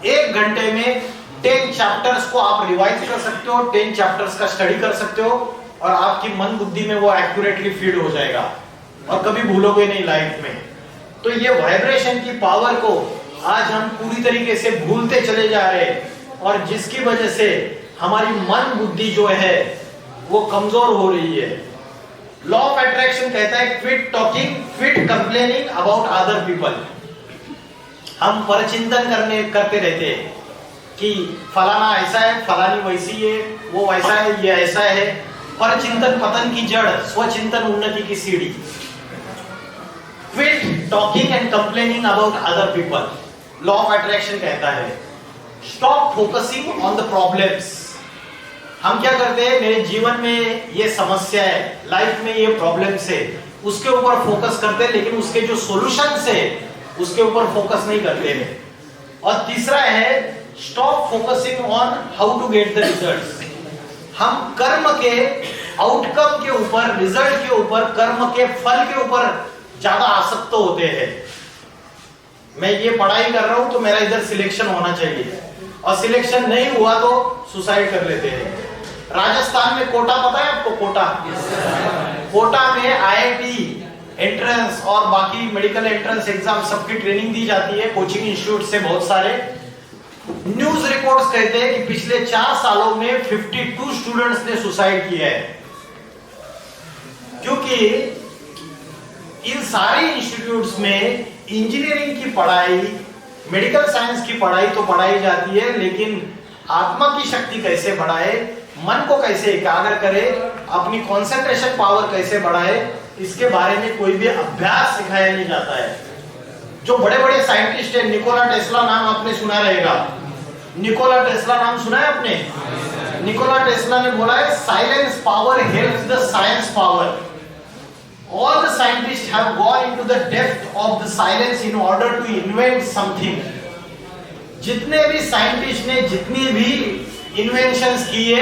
Speaker 1: 1 घंटे में 10 चैप्टर्स को आप रिवाइज कर सकते हो, 10 चैप्टर्स का स्टडी कर सकते हो और आपकी मन बुद्धि में वो एक्यूरेटली फीड हो जाएगा और कभी भूलोगे नहीं लाइफ में। तो ये वाइब्रेशन की पावर को आज हम पूरी तरीके से भूलते चले जा रहे हैं और जिसकी वजह से हमारी मन बुद्धि जो है वो कमजोर हो रही है। लॉ ऑफ अट्रैक्शन कहता है quit talking, quit complaining about other people. हम परचिंतन करते रहते हैं कि फलाना ऐसा है, फलानी वैसी है, वो वैसा है, ये ऐसा है। परचिंतन पतन की जड़, स्वचिंतन उन्नति की सीढ़ी। Quit talking and complaining about other people. Law of attraction कहता है Stop focusing on the problems. हम क्या करते हैं, मेरे जीवन में ये समस्या है, लाइफ में ये प्रॉब्लम्स है, उसके ऊपर फोकस करते हैं, लेकिन उसके जो सॉल्यूशंस है उसके ऊपर फोकस नहीं करते हैं। और तीसरा है Stop focusing on how to get the results. हम कर्म के आउटकम के ऊपर, रिजल्ट के ऊपर, कर्म के फल के ऊपर ज्यादा आसक्त होते हैं। मैं ये पढ़ाई कर रहा हूं तो मेरा इधर सिलेक्शन होना चाहिए और सिलेक्शन नहीं हुआ तो सुसाइड कर लेते हैं। राजस्थान में कोटा पता है आपको? कोटा, कोटा में आईआईटी एंट्रेंस और बाकी मेडिकल एंट्रेंस एग्जाम सबकी ट्रेनिंग दी जाती है, कोचिंग इंस्टीट्यूट से बहुत सारे। न्यूज रिपोर्ट्स कहते हैं कि पिछले 4 सालों में 52 स्टूडेंट्स ने सुसाइड किया है, क्योंकि इन सारे इंस्टीट्यूट्स में इंजीनियरिंग की पढ़ाई, मेडिकल साइंस की पढ़ाई तो पढ़ाई जाती है, लेकिन आत्मा की शक्ति कैसे बढ़ाए, मन को कैसे एकाग्र करे, अपनी कंसंट्रेशन पावर कैसे बढ़ाए, इसके बारे में कोई भी अभ्यास सिखाया नहीं जाता है। जो बड़े बड़े साइंटिस्ट हैं, निकोला टेस्ला नाम आपने सुना रहेगा। निकोला टेस्ला नाम सुना है आपने? निकोला टेस्ला ने बोला है silence power helps the science power. All the scientists have gone into the depth of the silence in order to invent something. जितने भी साइंटिस्ट ने जितनी भी इन्वेंशंस किए,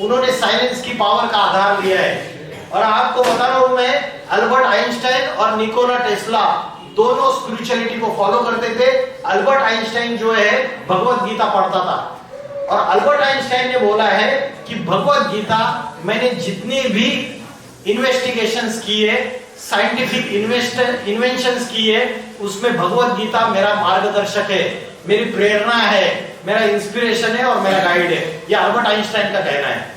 Speaker 1: उन्होंने साइलेंस की पावर का आधार लिया है। और आपको बता रहा हूं मैं, अल्बर्ट आइंस्टाइन और निकोला टेस्ला दोनों स्पिरिचुअलिटी को फॉलो करते थे। अल्बर्ट आइंस्टाइन जो है भगवत गीता पढ़ता था और अल्बर्ट आइंस्टाइन ने बोला है कि भगवत गीता मैंने जितनी भी इन्वेस्टिगेशंस किए, साइंटिफिक इन्वेंशंस किए, उसमें भगवत गीता मेरा मार्गदर्शक है, मेरी प्रेरणा है, मेरा इंस्पिरेशन है और मेरा गाइड है। यह अल्बर्ट आइंस्टाइन का कहना है।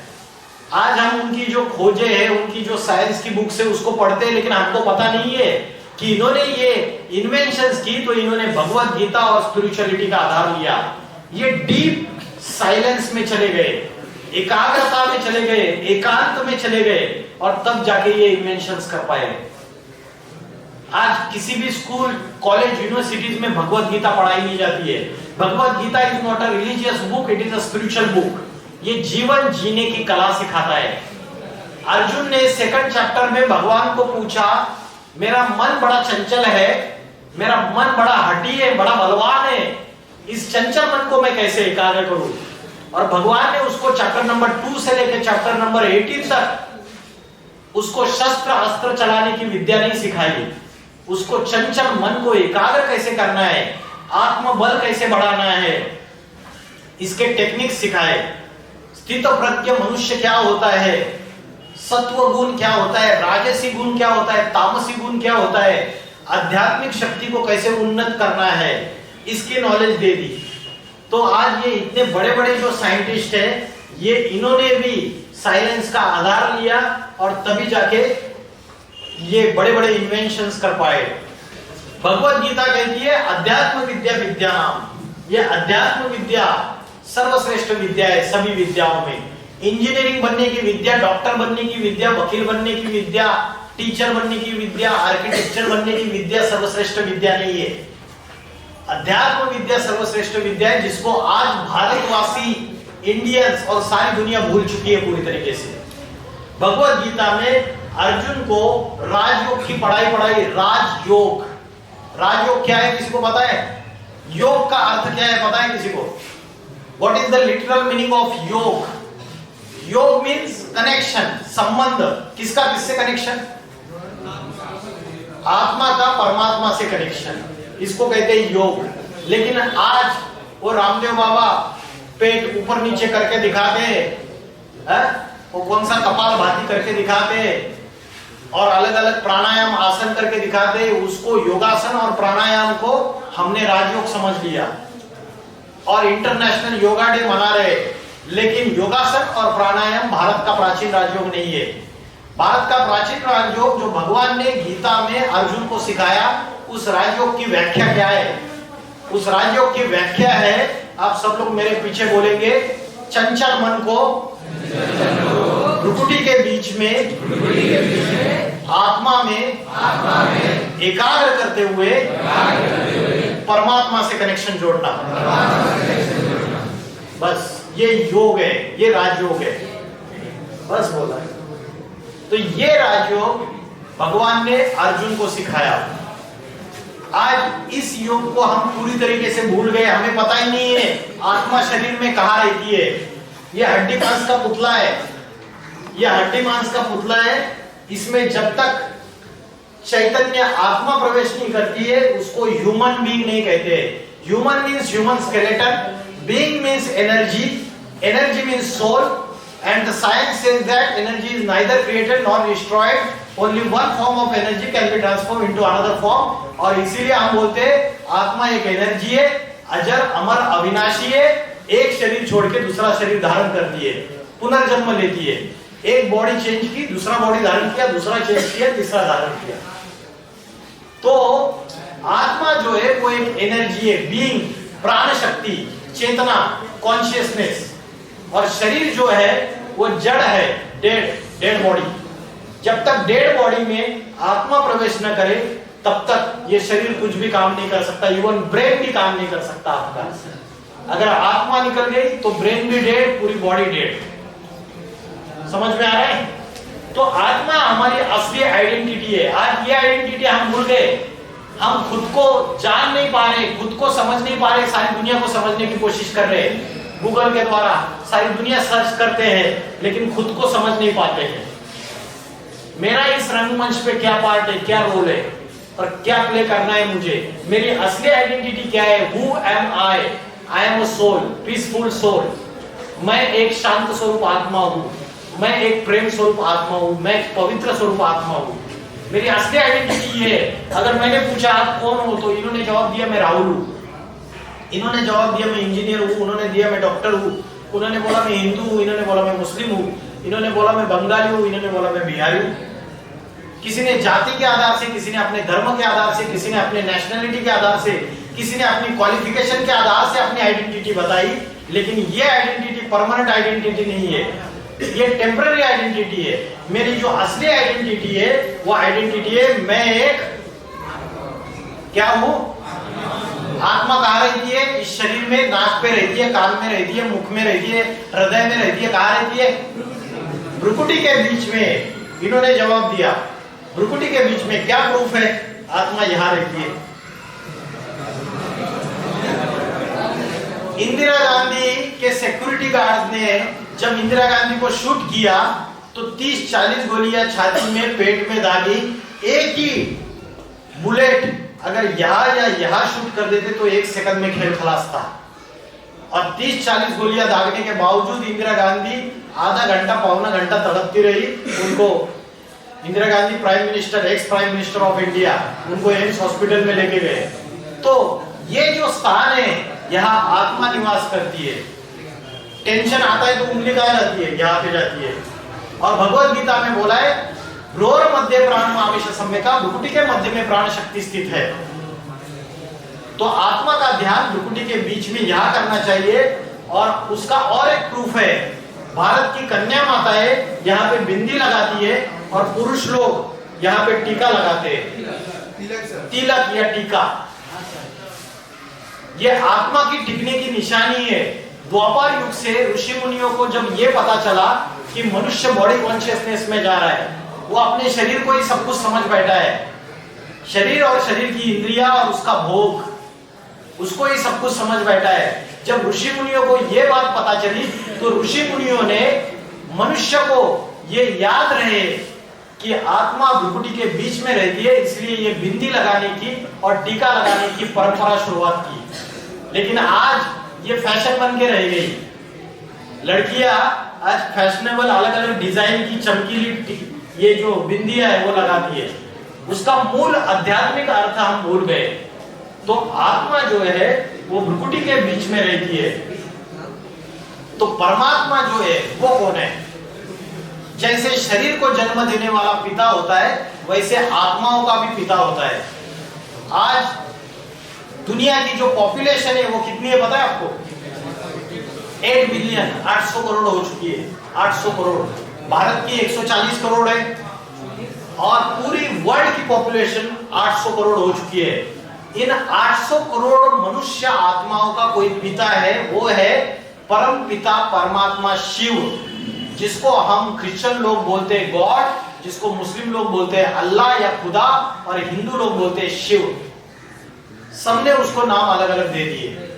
Speaker 1: आज हम उनकी जो खोजें हैं, उनकी जो साइंस की बुक्स है उसको पढ़ते हैं, लेकिन हमको पता नहीं है कि इन्होंने ये इन्वेंशंस की तो इन्होंने भगवत गीता और स्पिरिचुअलिटी का आधार लिया। ये डीप साइलेंस में चले गए, एकाग्रता में चले गए, एकांत में चले गए और तब जाके ये इन्वेंशंस कर पाए। आज किसी भी स्कूल, कॉलेज, यूनिवर्सिटीज में भगवत गीता पढ़ाई नहीं जाती है। Bhagavad Gita is not a religious book, it is a spiritual book. ये जीवन जीने की कला सिखाता है। अर्जुन ने 2nd चैप्टर में भगवान को पूछा, मेरा मन बड़ा चंचल है, मेरा मन बड़ा हठी है, बड़ा बलवान है, इस चंचल मन को मैं कैसे एकाग्र करूं? और भगवान ने उसको चैप्टर नंबर 2 से लेकर चैप्टर नंबर 18 तक उसको शस्त्र अस्त्र चलाने की विद्या नहीं सिखाई। उसको चंचल मन को एकाग्र कैसे करना है, आत्मबल कैसे बढ़ाना है, इसके टेक्निक सिखाए। स्थित प्रज्ञ मनुष्य क्या होता है, सत्व गुण क्या होता है, राजसी गुण क्या होता है, तामसी गुण क्या होता है, आध्यात्मिक शक्ति को कैसे उन्नत करना है, इसकी नॉलेज दे दी। तो आज ये इतने बड़े बड़े जो साइंटिस्ट हैं, ये इन्होंने भी साइलेंस का आधार लिया और तभी जाके ये बड़े बड़े इन्वेंशंस कर पाए। भगवत गीता कहती है अध्यात्म विद्या विद्या नाम। ये अध्यात्म विद्या सर्वश्रेष्ठ विद्या है सभी विद्याओं में। इंजीनियरिंग बनने की विद्या, डॉक्टर बनने की विद्या, वकील बनने की विद्या, टीचर बनने की विद्या, आर्किटेक्चर बनने की विद्या सर्वश्रेष्ठ विद्या नहीं है। अध्यात्म विद्या सर्वश्रेष्ठ विद्या है, जिसको आज भारतवासी, इंडियंस और सारी दुनिया भूल चुकी है पूरी तरीके से। भगवत गीता में अर्जुन को राजयोग की पढ़ाई राजयोग। राजयोग क्या है किसी को पता है? योग का अर्थ क्या है पता है किसी को? What is the literal meaning of योग? योग मीन्स कनेक्शन, संबंध। किसका किससे कनेक्शन? आत्मा का परमात्मा से कनेक्शन, इसको कहते हैं योग। लेकिन आज वो रामदेव बाबा पेट ऊपर नीचे करके दिखाते हैं, वो कौन सा कपाल भाती करके दिखाते और अलग अलग प्राणायाम आसन करके दिखाते, उसको योगासन और प्राणायाम को हमने राजयोग समझ लिया और इंटरनेशनल योगा डे मना रहे। लेकिन योगासन और प्राणायाम भारत का प्राचीन राजयोग नहीं है। भारत का प्राचीन राजयोग जो भगवान ने गीता में अर्जुन को सिखाया, उस राजयोग की व्याख्या क्या है? उस राजयोग की व्याख्या है, आप सब लोग मेरे पीछे बोलेंगे, चंचल मन को भ्रुकुटी के बीच में आत्मा में एकाग्र करते हुए परमात्मा से कनेक्शन जोड़ना। बस ये योग है, ये राजयोग है। बस बोला। तो ये राजयोग भगवान ने अर्जुन को सिखाया। आज इस योग को हम पूरी तरीके से भूल गए, हमें पता ही नहीं है आत्मा शरीर में कहाँ रहती है। ये हड्डी मांस का पुतला है, ये हड्डी मांस का पुतला है। इसमें जब तक चैतन्य आत्मा प्रवेश नहीं करती है, उसको ह्यूमन बीइंग नहीं कहते। Human means human skeleton, being means energy, energy means soul, and the science says that energy is neither created nor destroyed, only one form of energy can be transformed into another form। और इसीलिए हम बोलते हैं आत्मा एक energy है, अजर अमर अविनाशी है, एक शरीर छोड़ के दूसरा शरीर धारण करती है, पुनर्जन्म लेती है। एक बॉडी चेंज की, दूसरा बॉडी धारण किया, दूसरा चेंज किया, तीसरा धारण किया। तो आत्मा जो है वो एक एनर्जी है, बीइंग, प्राण शक्ति, चेतना, कॉन्शियसनेस। और शरीर जो है वो जड़ है, डेड बॉडी। जब तक डेड बॉडी में आत्मा प्रवेश न करे तब तक ये शरीर कुछ भी काम नहीं कर सकता, इवन ब्रेन भी काम नहीं कर सकता आपका। अगर आत्मा निकल गई तो ब्रेन भी डेड, पूरी बॉडी डेड। समझ में आ रहा है? तो आत्मा हमारी असली आइडेंटिटी है। आज ये आइडेंटिटी हम भूल गए, हम खुद को जान नहीं पा रहे, खुद को समझ नहीं पा रहे, सारी दुनिया को समझने की कोशिश कर रहे हैं। गूगल के द्वारा सारी दुनिया सर्च करते हैं, लेकिन खुद को समझ नहीं पाते हैं। मेरा इस रंगमंच पे क्या पार्ट है, क्या रोल है और क्या प्ले करना है मुझे, मेरी असली आइडेंटिटी क्या है? Who am I? I am a soul, peaceful soul. मैं एक शांत स्वरूप आत्मा हूँ, मैं एक प्रेम स्वरूप आत्मा हूँ, मैं एक पवित्र स्वरूप आत्मा हूँ। मेरी असली आइडेंटिटी ये है। अगर मैंने पूछा आप कौन हो, तो इन्होंने जवाब दिया मैं राहुल हूँ, इन्होंने जवाब दिया मैं इंजीनियर हूँ, उन्होंने दिया मैं डॉक्टर हूँ, उन्होंने बोला मैं हिंदू हूँ, इन्होंने बोला मैं मुस्लिम हूँ, इन्होंने बोला मैं बंगाली हूँ, इन्होंने बोला मैं बिहारी हूँ। किसी ने जाति के आधार से, किसी ने अपने धर्म के आधार से, किसी ने अपने नेशनलिटी के आधार से, किसी ने अपनी क्वालिफिकेशन के आधार से अपनी आइडेंटिटी बताई। लेकिन ये आइडेंटिटी परमानेंट आइडेंटिटी नहीं है, ये टेम्पररी आइडेंटिटी है। मेरी जो असली आइडेंटिटी है वो आइडेंटिटी है मैं एक क्या हूँ? आत्मा कहाँ रहती है? इस शरीर में, नाक पे रहती है, कान में रहती है, मुख में रहती है, हृदय में रहती है। कहाँ रहती है? भ्रुकुटी के बीच में। इन्होंने जवाब दिया भ्रुकुटी के बीच में। क्या प्रूफ है? आत्मा यहाँ रहती है। इंदिरा गांधी के सिक्योरिटी गार्ड ने जब इंदिरा गांधी को शूट किया तो 30-40 गोलियां छाती में, पेट में दागी। एक ही बुलेट अगर यहाँ या यहाँ शूट कर देते तो 1 सेकंड में खेल खलास था। और 30-40 गोलियां दागने के बावजूद इंदिरा गांधी आधा घंटा, पौना घंटा तड़पती रही। उनको Indira Gandhi prime minister, ex prime minister of India, उनको एम्स हॉस्पिटल में लेके गए। तो ये जो स्थान है, यहाँ आत्मा निवास करती है। टेंशन आता है तो उंगली कहाँ जाती है? यहाँ पे जाती है। और भगवत गीता में बोला है रोर मध्य प्राण आवेश सम्यका, भ्रुकुटी के मध्य में प्राण शक्ति स्थित है। तो आत्मा का ध्यान भ्रुकुटी के बीच में यहाँ करना चाहिए। और उसका और एक प्रूफ है, भारत की कन्या माताएं यहाँ पे बिंदी लगाती है और पुरुष लोग यहाँ पे टीका लगाते हैं, तिलक या टीका। ये आत्मा की टिकने की निशानी है। द्वापर युग से ऋषि मुनियों को जब ये पता चला कि मनुष्य बॉडी कॉन्शियसनेस में जा रहा है, वो अपने शरीर को ही सब कुछ समझ बैठा है, शरीर और शरीर की इंद्रिया और उसका भोग, उसको ही सब कुछ समझ बैठा है। जब ऋषि मुनियों को ये बात पता चली तो ऋषि मुनियों ने मनुष्य को ये याद रहे कि आत्मा भ्रुकुटी के बीच में रहती है, इसलिए ये बिंदी लगाने की और टीका लगाने की परंपरा शुरुआत की। लेकिन आज ये फैशन बन के रह गई। लड़कियां आज फैशनेबल अलग अलग डिजाइन की चमकीली ये जो बिंदियां है वो लगाती है, उसका मूल आध्यात्मिक अर्थ हम भूल गए। तो आत्मा जो है वो भ्रुकुटी के बीच में रहती है। तो परमात्मा जो है वो कौन है? जैसे शरीर को जन्म देने वाला पिता होता है, वैसे आत्माओं का भी पिता होता है। आज दुनिया की जो पॉपुलेशन है वो कितनी है पता है आपको? 8 बिलियन, 800 करोड़ हो चुकी है। 800 करोड़। भारत की 140 करोड़ है और पूरी वर्ल्ड की पॉपुलेशन 800 करोड़ हो चुकी है। इन 800 करोड़ मनुष्य आत्माओं का कोई पिता है, वो है परम पिता परमात्मा शिव, जिसको हम क्रिश्चियन लोग बोलते हैं गॉड, जिसको मुस्लिम लोग बोलते हैं अल्लाह या खुदा, और हिंदू लोग बोलते हैं शिव। सबने उसको नाम अलग अलग दे दिए,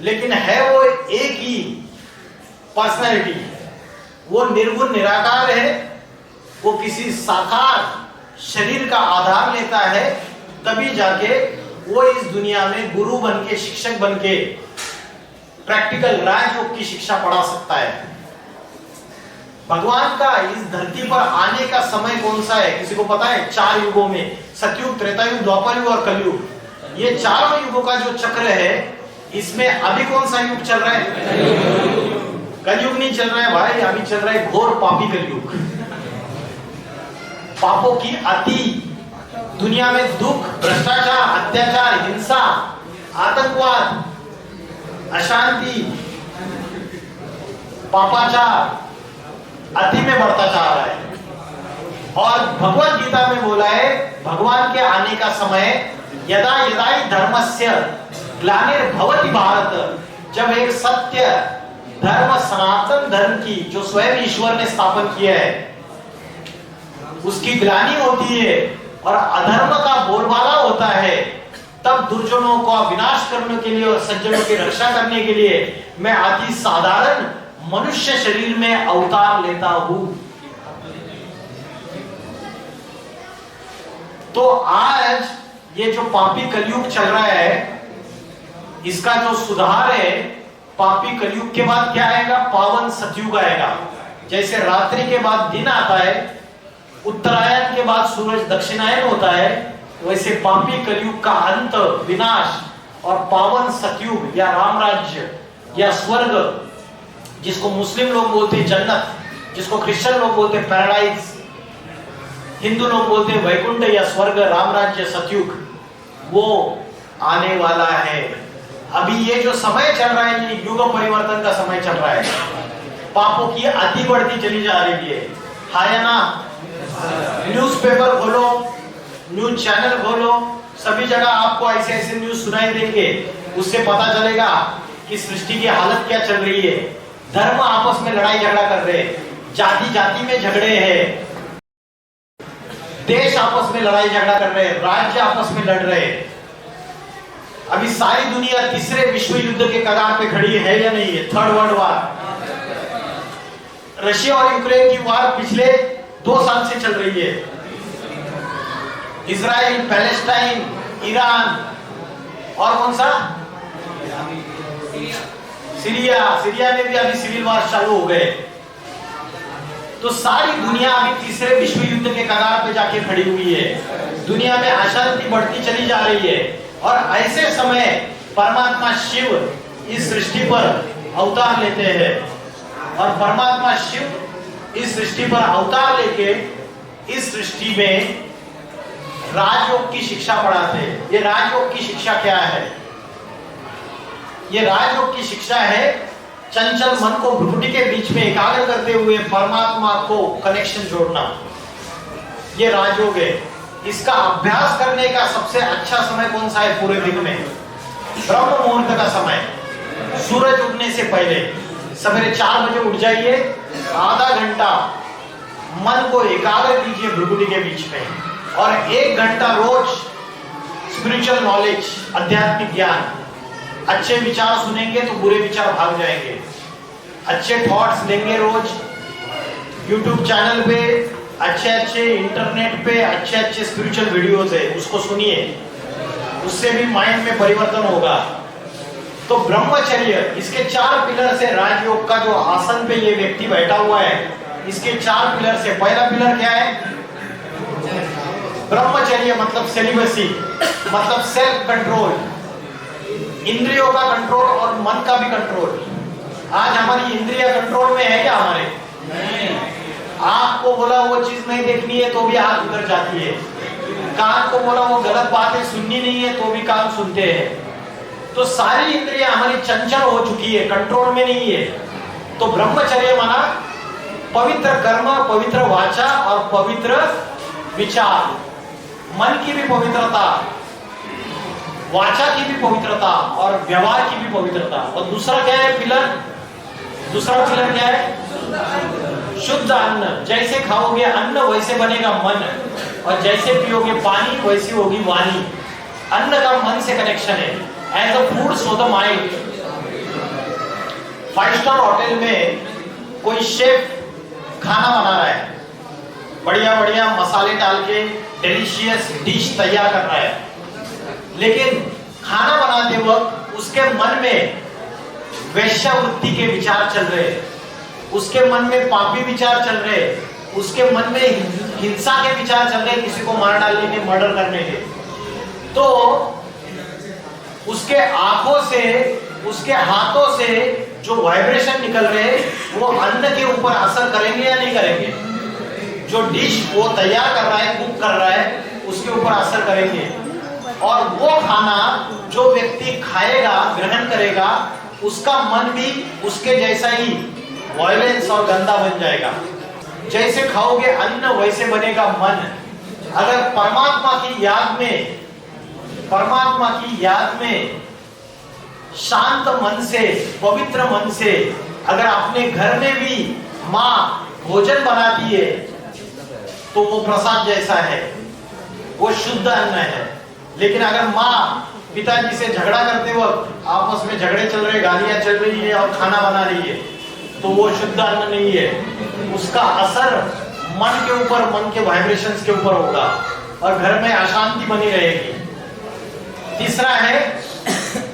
Speaker 1: लेकिन है वो एक ही पर्सनैलिटी। वो निर्गुण निराकार है। वो किसी साकार शरीर का आधार लेता है, तभी जाके वो इस दुनिया में गुरु बन के, शिक्षक बन के प्रैक्टिकल राजयोग की शिक्षा पढ़ा सकता है। भगवान का इस धरती पर आने का समय कौन सा है? किसी को पता है? 4 युगों में, सतयुग, त्रेतायुग, द्वापर युग और कलयुग। ये चारों युगों का जो चक्र है, इसमें अभी कौन सा युग चल रहा है? कलयुग नहीं चल रहा है भाई, अभी चल रहा है घोर पापी कलयुग। पापों की अति, दुनिया में दुख, भ्रष्टाचार, अत्याचार, हिंसा, आतंकवाद, अशांति, पापाचार अति में बढ़ता जा रहा है। और भगवत गीता में बोला है भगवान के आने का समय यदा यदा ही धर्मस्य ग्लानिर्भवति भारत, जब एक सत्य धर्म, सनातन धर्म की, जो स्वयं ईश्वर ने स्थापन किया है, उसकी ग्लानि होती है और अधर्म का बोलबाला होता है, तब दुर्जनों का विनाश करने के लिए और सज्जनों की रक्षा करने के लिए मैं अति साधारण मनुष्य शरीर में अवतार लेता हूं। तो आज ये जो पापी कलयुग चल रहा है, इसका जो सुधार है, पापी कलयुग के बाद क्या आएगा? पावन सतयुग आएगा। जैसे रात्रि के बाद दिन आता है, उत्तरायण के बाद सूरज दक्षिणायन होता है, वैसे पापी कलयुग का अंत, विनाश और पावन सतयुग या राम राज्य या स्वर्ग, जिसको मुस्लिम लोग बोलते हैं जन्नत, जिसको क्रिश्चियन लोग बोलते हैं पैराडाइज, हिंदू लोग बोलते हैं वैकुंठ या स्वर्ग, राम राज्य, सतयुग, वो आने वाला है। अभी ये जो समय चल रहा है, ये युग परिवर्तन का समय चल रहा है। पापों की अति बढ़ती चली जा रही है ना? न्यूज़पेपर खोलो, न्यूज चैनल खोलो, सभी जगह आपको ऐसे ऐसे न्यूज सुनाई देंगे। उससे पता चलेगा कि सृष्टि की हालत क्या चल रही है। धर्म आपस में लड़ाई झगड़ा कर रहे हैं, जाति जाति में झगड़े हैं, देश आपस में लड़ाई झगड़ा कर रहे हैं, राज्य आपस में लड़ रहे हैं। अभी सारी दुनिया तीसरे विश्व युद्ध के कगार पे खड़ी है या नहीं है? 3rd world war. रशिया और यूक्रेन की वार पिछले 2 साल से चल रही है। इजराइल, पैलेस्टाइन, ईरान और कौन सा? सीरिया में भी अभी सिविल वार चालू हो गए। तो सारी दुनिया अभी तीसरे विश्व युद्ध के कगार पे जाके खड़ी हुई है। दुनिया में अशांति बढ़ती चली जा रही है और ऐसे समय परमात्मा शिव इस सृष्टि पर अवतार लेते हैं और परमात्मा शिव इस सृष्टि पर अवतार लेके इस सृष्टि में राजयोग की शिक्षा पढ़ाते हैं। ये राजयोग की शिक्षा क्या है? ये राजयोग की शिक्षा है, चंचल मन को भ्रुकुटी के बीच में एकाग्र करते हुए परमात्मा को कनेक्शन जोड़ना, ये राजयोग है। इसका अभ्यास करने का सबसे अच्छा समय कौन सा है पूरे दिन में? ब्रह्म मुहूर्त का समय, सूरज उगने से पहले सवेरे 4 बजे उठ जाइए, आधा घंटा मन को एकाग्र कीजिए भ्रुकुटी के बीच में, और 1 घंटा रोज स्पिरिचुअल नॉलेज, आध्यात्मिक ज्ञान। अच्छे विचार सुनेंगे तो बुरे विचार भाग जाएंगे। अच्छे थॉट्स लेंगे रोज, यूट्यूब चैनल पे अच्छे अच्छे, इंटरनेट पे अच्छे अच्छे स्पिरिचुअल वीडियोस है, उसको सुनिए, उससे भी माइंड में परिवर्तन होगा। तो ब्रह्मचर्य, इसके 4 पिलर से राजयोग का जो आसन पे ये व्यक्ति बैठा हुआ है, इसके 4 पिलर से पहला पिलर क्या है? ब्रह्मचर्य मतलब सेलिबसी, मतलब सेल्फ कंट्रोल, इंद्रियों का कंट्रोल और मन का भी कंट्रोल। आज हमारी इंद्रिया कंट्रोल में है क्या? हमारे नहीं। आँख को बोला वो चीज नहीं देखनी है तो भी आँख उधर जाती है, कान को बोला वो गलत बातें सुननी नहीं है तो भी कान सुनते हैं। तो सारी इंद्रियां हमारी चंचल हो चुकी है, कंट्रोल में नहीं है। तो ब्रह्मचर्य माना पवित्र कर्म, पवित्र वाचा और पवित्र विचार, मन की भी पवित्रता, वाचा की भी पवित्रता और व्यवहार की भी पवित्रता। और दूसरा क्या है पिलर? दूसरा पिलर क्या है? शुद्ध अन्न। जैसे खाओगे अन्न वैसे बनेगा मन, और जैसे पियोगे पानी वैसी होगी वाणी। अन्न का मन से कनेक्शन है। As a food so the mind. 5 star hotel में कोई शेफ खाना बना रहा है, बढ़िया बढ़िया मसाले डाल के डिलीशियस डिश तैयार कर रहा है, लेकिन खाना बनाते वक्त उसके मन में वैश्यावृत्ति के विचार चल रहे हैं, उसके मन में पापी विचार चल रहे हैं, उसके मन में हिंसा के विचार चल रहे हैं, किसी को मार डालने के, मर्डर करने के। तो उसके आंखों से, उसके हाथों से जो वाइब्रेशन निकल रहे हैं वो अन्न के ऊपर असर करेंगे या नहीं करेंगे? जो डिश वो तैयार कर रहा है, कुक कर रहा है, उसके ऊपर असर करेंगे। और वो खाना जो व्यक्ति खाएगा, ग्रहण करेगा, उसका मन भी उसके जैसा ही वायलेंस और गंदा बन जाएगा। जैसे खाओगे अन्न वैसे बनेगा मन। अगर परमात्मा की याद में, परमात्मा की याद में शांत मन से, पवित्र मन से अगर अपने घर में भी माँ भोजन बनाती है तो वो प्रसाद जैसा है, वो शुद्ध अन्न है। लेकिन अगर माँ पिताजी से झगड़ा करते वक्त आपस में झगड़े चल रहे, गालियां चल रही है और खाना बना रही है, तो वो शुद्ध अन्न नहीं है। उसका असर मन के ऊपर, मन के वाइब्रेशंस के ऊपर होगा और घर में अशांति बनी रहेगी। तीसरा है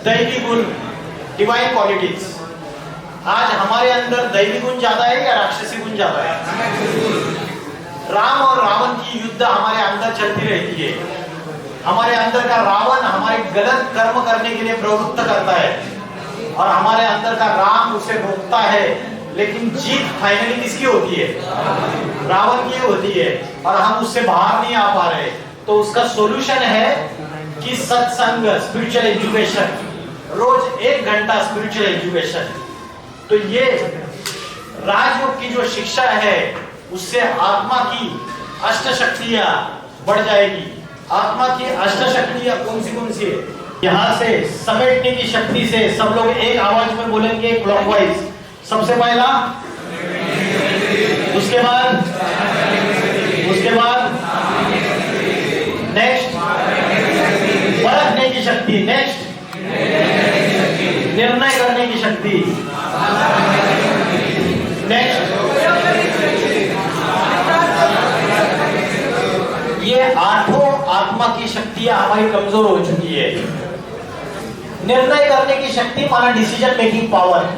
Speaker 1: दैवी गुण, डिवाइन क्वालिटीज। आज हमारे अंदर दैवी गुण ज्यादा है या राक्षसी गुण ज्यादा है? राम और रावण की युद्ध हमारे अंदर चलती रहती है। हमारे अंदर का रावण हमारे गलत कर्म करने के लिए प्रवृत्त करता है और हमारे अंदर का राम उसे रोकता है, लेकिन जीत फाइनली किसकी होती है? रावण की होती है और हम उससे बाहर नहीं आ पा रहे। तो उसका सॉल्यूशन है कि सत्संग, स्पिरिचुअल एजुकेशन, रोज 1 घंटा स्पिरिचुअल एजुकेशन। तो ये राजयोग की जो शिक्षा है उससे आत्मा की अष्ट शक्तियां बढ़ जाएगी। आत्मा की अष्ट शक्तियां कौन सी है? यहाँ से समेटने की शक्ति से सब लोग एक आवाज में बोलेंगे क्लॉकवाइज। सबसे पहला, उसके बाद नेक्स्ट परखने की शक्ति, नेक्स्ट निर्णय करने की शक्ति, नेक्स्ट ये 8 आत्मा की शक्तियां हमारी कमजोर हो चुकी है। निर्णय करने की शक्ति माना डिसीजन मेकिंग पावर।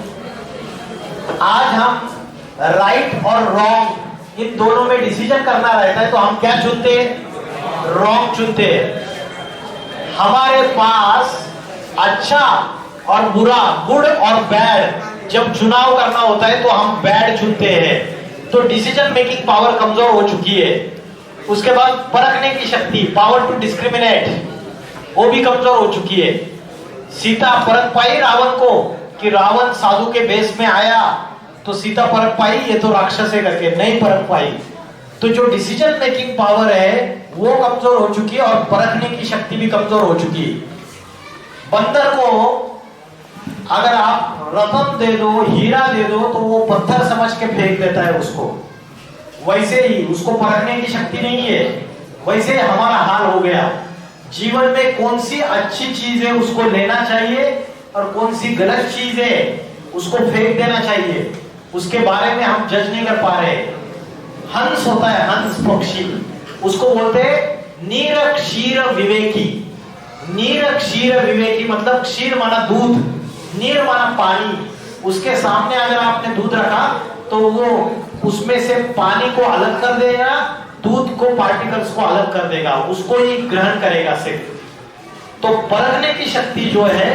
Speaker 1: आज हम राइट और रॉन्ग इन दोनों में डिसीजन करना रहता है तो हम क्या चुनते हैं? रॉन्ग चुनते हैं। हमारे पास अच्छा और बुरा, गुड और बैड जब चुनाव करना होता है तो हम बैड चुनते हैं। तो डिसीजन मेकिंग पावर कमजोर हो चुकी है। उसके बाद परखने की शक्ति, पावर टू डिस्क्रिमिनेट, वो भी कमजोर हो चुकी है। सीता परख पाई रावण को कि रावण साधु के भेष में आया तो सीता परख पाई, ये तो राक्षस है करके नहीं परख पाई। तो जो डिसीजन मेकिंग पावर है वो कमजोर हो चुकी है और परखने की शक्ति भी कमजोर हो चुकी है। बंदर को अगर आप रतन दे दो, हीरा दे दो, तो वो पत्थर समझ के फेंक देता है उसको। वैसे ही उसको परखने की शक्ति नहीं है। वैसे हमारा हाल हो गया। जीवन में कौन सी अच्छी चीज है उसको लेना चाहिए और कौन सी गलत चीज है उसको फेंक देना चाहिए, उसके बारे में हम जज नहीं कर पा रहे। हंस होता है, हंस पक्षी, उसको बोलते हैं नीर क्षीर विवेकी। नीर क्षीर विवेकी मतलब क्षीर माना दूध, नीर माना पानी। उसके सामने अगर आपने दूध रखा तो वो उसमें से पानी को अलग कर देगा, दूध को पार्टिकल्स को अलग कर देगा, उसको ही ग्रहण करेगा सिर्फ। तो परखने की शक्ति जो है,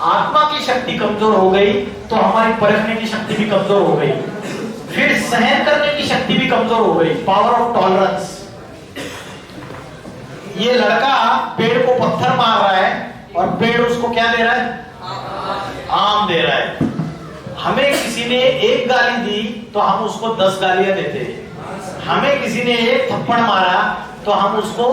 Speaker 1: आत्मा की शक्ति कमजोर हो गई तो हमारी परखने की शक्ति भी कमजोर हो गई। फिर सहन करने की शक्ति भी कमजोर हो गई, पावर ऑफ टॉलरेंस। ये लड़का पेड़ को पत्थर मार रहा है और पेड़ उसको क्या दे रहा है? आम दे रहा है। हमें किसी ने एक गाली दी तो हम उसको 10 गालियां देते हैं। हमें किसी ने एक थप्पड़ मारा तो हम उसको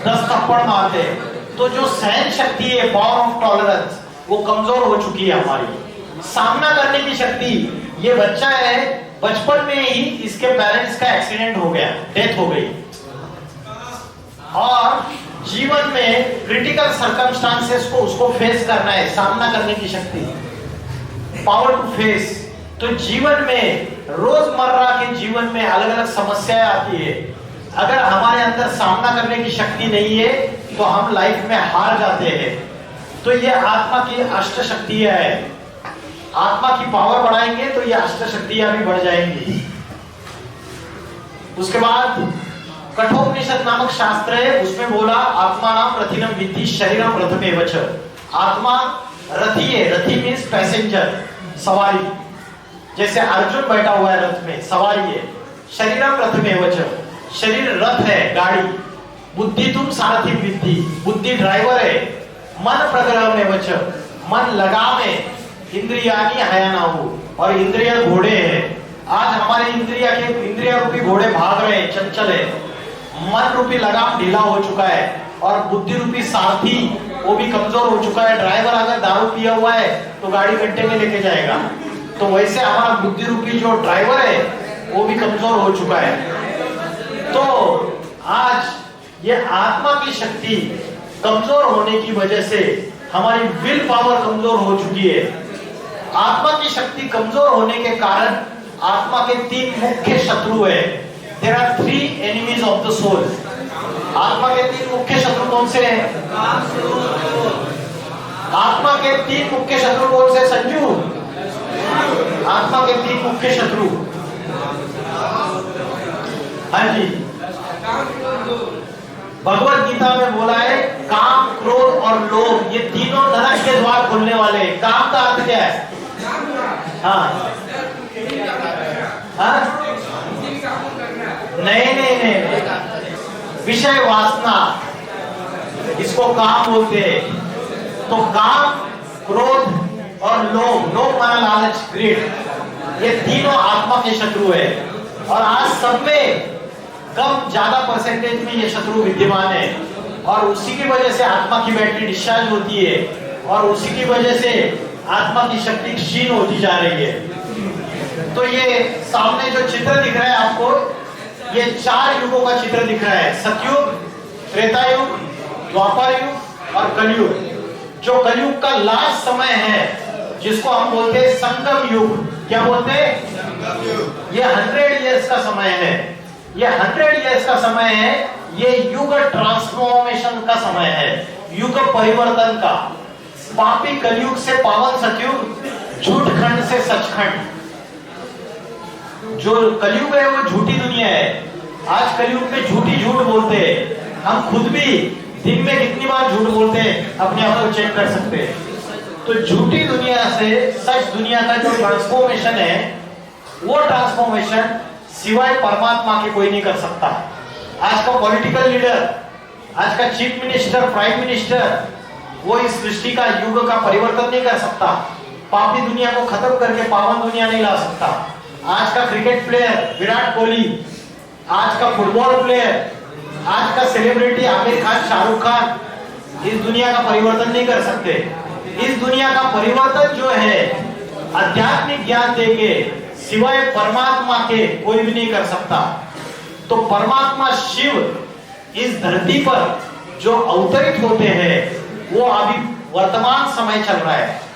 Speaker 1: 10 थप्पड़ मारते हैं। तो जो सहन शक्ति है, पावर ऑफ टॉलरेंस, वो कमजोर हो चुकी है हमारी। सामना करने की शक्ति, ये बच्चा है, बचपन में ही इसके पेरेंट्स का एक्सीडेंट हो गया, डेथ हो गई, और जीवन में क्रिटिकल सर्कमस्टांसेस को उसको फेस करना है, सामना करने की शक्ति, पावर टू फेस। तो जीवन में, रोजमर्रा के जीवन में अलग अलग समस्याएं आती है। अगर हमारे अंदर सामना करने की शक्ति नहीं है तो हम लाइफ में हार जाते हैं। तो ये आत्मा की अष्ट शक्तियां है। आत्मा की पावर बढ़ाएंगे तो ये अष्ट शक्तियां भी बढ़ जाएंगी। उसके बाद कठोपनिषद नामक शास्त्र है, उसमें बोला आत्मा नाम रथिनम विद्धि शरीरम रथमेव च। आत्मा रथी है, रथी मीन्स पैसेंजर, सवारी। जैसे अर्जुन बैठा हुआ है रथ में, सवारी है। शरीरम रथमेव च, शरीर रथ है, गाड़ी। बुद्धि तुम सारथी विद्धि, बुद्धि ड्राइवर है। मन प्रग्रह में वच, मन लगाम है। इंद्रियानी हयानाहु, और इंद्रिय घोड़े हैं। आज हमारे इंद्रिया रूपी घोड़े भाग रहे हैं, चंचल है। मन रूपी लगाम ढीला हो चुका है और बुद्धि रूपी सारथी वो भी कमजोर हो चुका है। ड्राइवर अगर दारू पिया हुआ है तो गाड़ी गड्ढे में लेके जाएगा। तो वैसे हमारा बुद्धि रूपी जो ड्राइवर है वो भी कमजोर हो चुका है। तो आज ये आत्मा की शक्ति कमजोर होने की वजह से हमारी विल पावर कमजोर हो चुकी है। आत्मा की शक्ति कमजोर होने के कारण आत्मा के 3 मुख्य शत्रु है। There are 3 enemies of the soul. आत्मा के 3 मुख्य शत्रु कौन से हैं? आत्मा के 3 मुख्य शत्रु कौन से संजू? आत्मा के 3 मुख्य शत्रु, हाँ जी, भगवत गीता में बोला है काम, क्रोध और लोभ, ये तीनों नरक के द्वार खोलने वाले हैं। काम का अर्थ क्या है? हाँ हाँ, नहीं, विषय वासना, इसको काम बोलते हैं। तो काम, क्रोध और लोभ, लोभ माना लालच, ग्रीड, ये तीनों आत्मा के शत्रु है। और आज सब में कम ज्यादा परसेंटेज में ये शत्रु विद्यमान है, और उसी की वजह से आत्मा की बैटरी डिस्चार्ज होती है, और उसी की वजह से आत्मा की शक्ति क्षीण होती जा रही है। तो ये सामने जो चित्र दिख रहा है आपको, ये 4 युगों का चित्र दिख रहा है। सतयुग, त्रेता युग, द्वापर युग और कलयुग। जो कलयुग का लास्ट समय है, जिसको हम बोलते हैं संगम युग। क्या बोलते हैं? ये 100 इयर्स का समय है। ये 100 इयर्स का समय है। ये युग ट्रांसफॉर्मेशन का समय है, युग परिवर्तन का। पापी कलयुग से पावन सतयुग, झूठ खंड से सचखंड। जो कलयुग है वो झूठी दुनिया है। आज कलयुग में झूठ बोलते हैं। हम खुद भी दिन में कितनी बार झूठ बोलते हैं, अपने आप को चेक कर सकते हैं। तो झूठी दुनिया से सच दुनिया का जो ट्रांसफॉर्मेशन है, वो ट्रांसफॉर्मेशन सिवाय परमात्मा के कोई नहीं कर सकता। आज का पॉलिटिकल लीडर, आज का चीफ मिनिस्टर, प्राइम मिनिस्टर, वो इस सृष्टि का युग का परिवर्तन नहीं कर सकता। पापी दुनिया को खत्म करके पावन दुनिया नहीं ला सकता। आज का क्रिकेट प्लेयर विराट कोहली, आज का फुटबॉल प्लेयर, आज का सेलिब्रिटी आमिर खान, शाहरुख खान इस दुनिया का परिवर्तन नहीं कर सकते। इस दुनिया का परिवर्तन जो है आध्यात्मिक ज्ञान देके सिवाय परमात्मा के कोई भी नहीं कर सकता। तो परमात्मा शिव इस धरती पर जो अवतरित होते हैं वो अभी वर्तमान समय चल रहा है।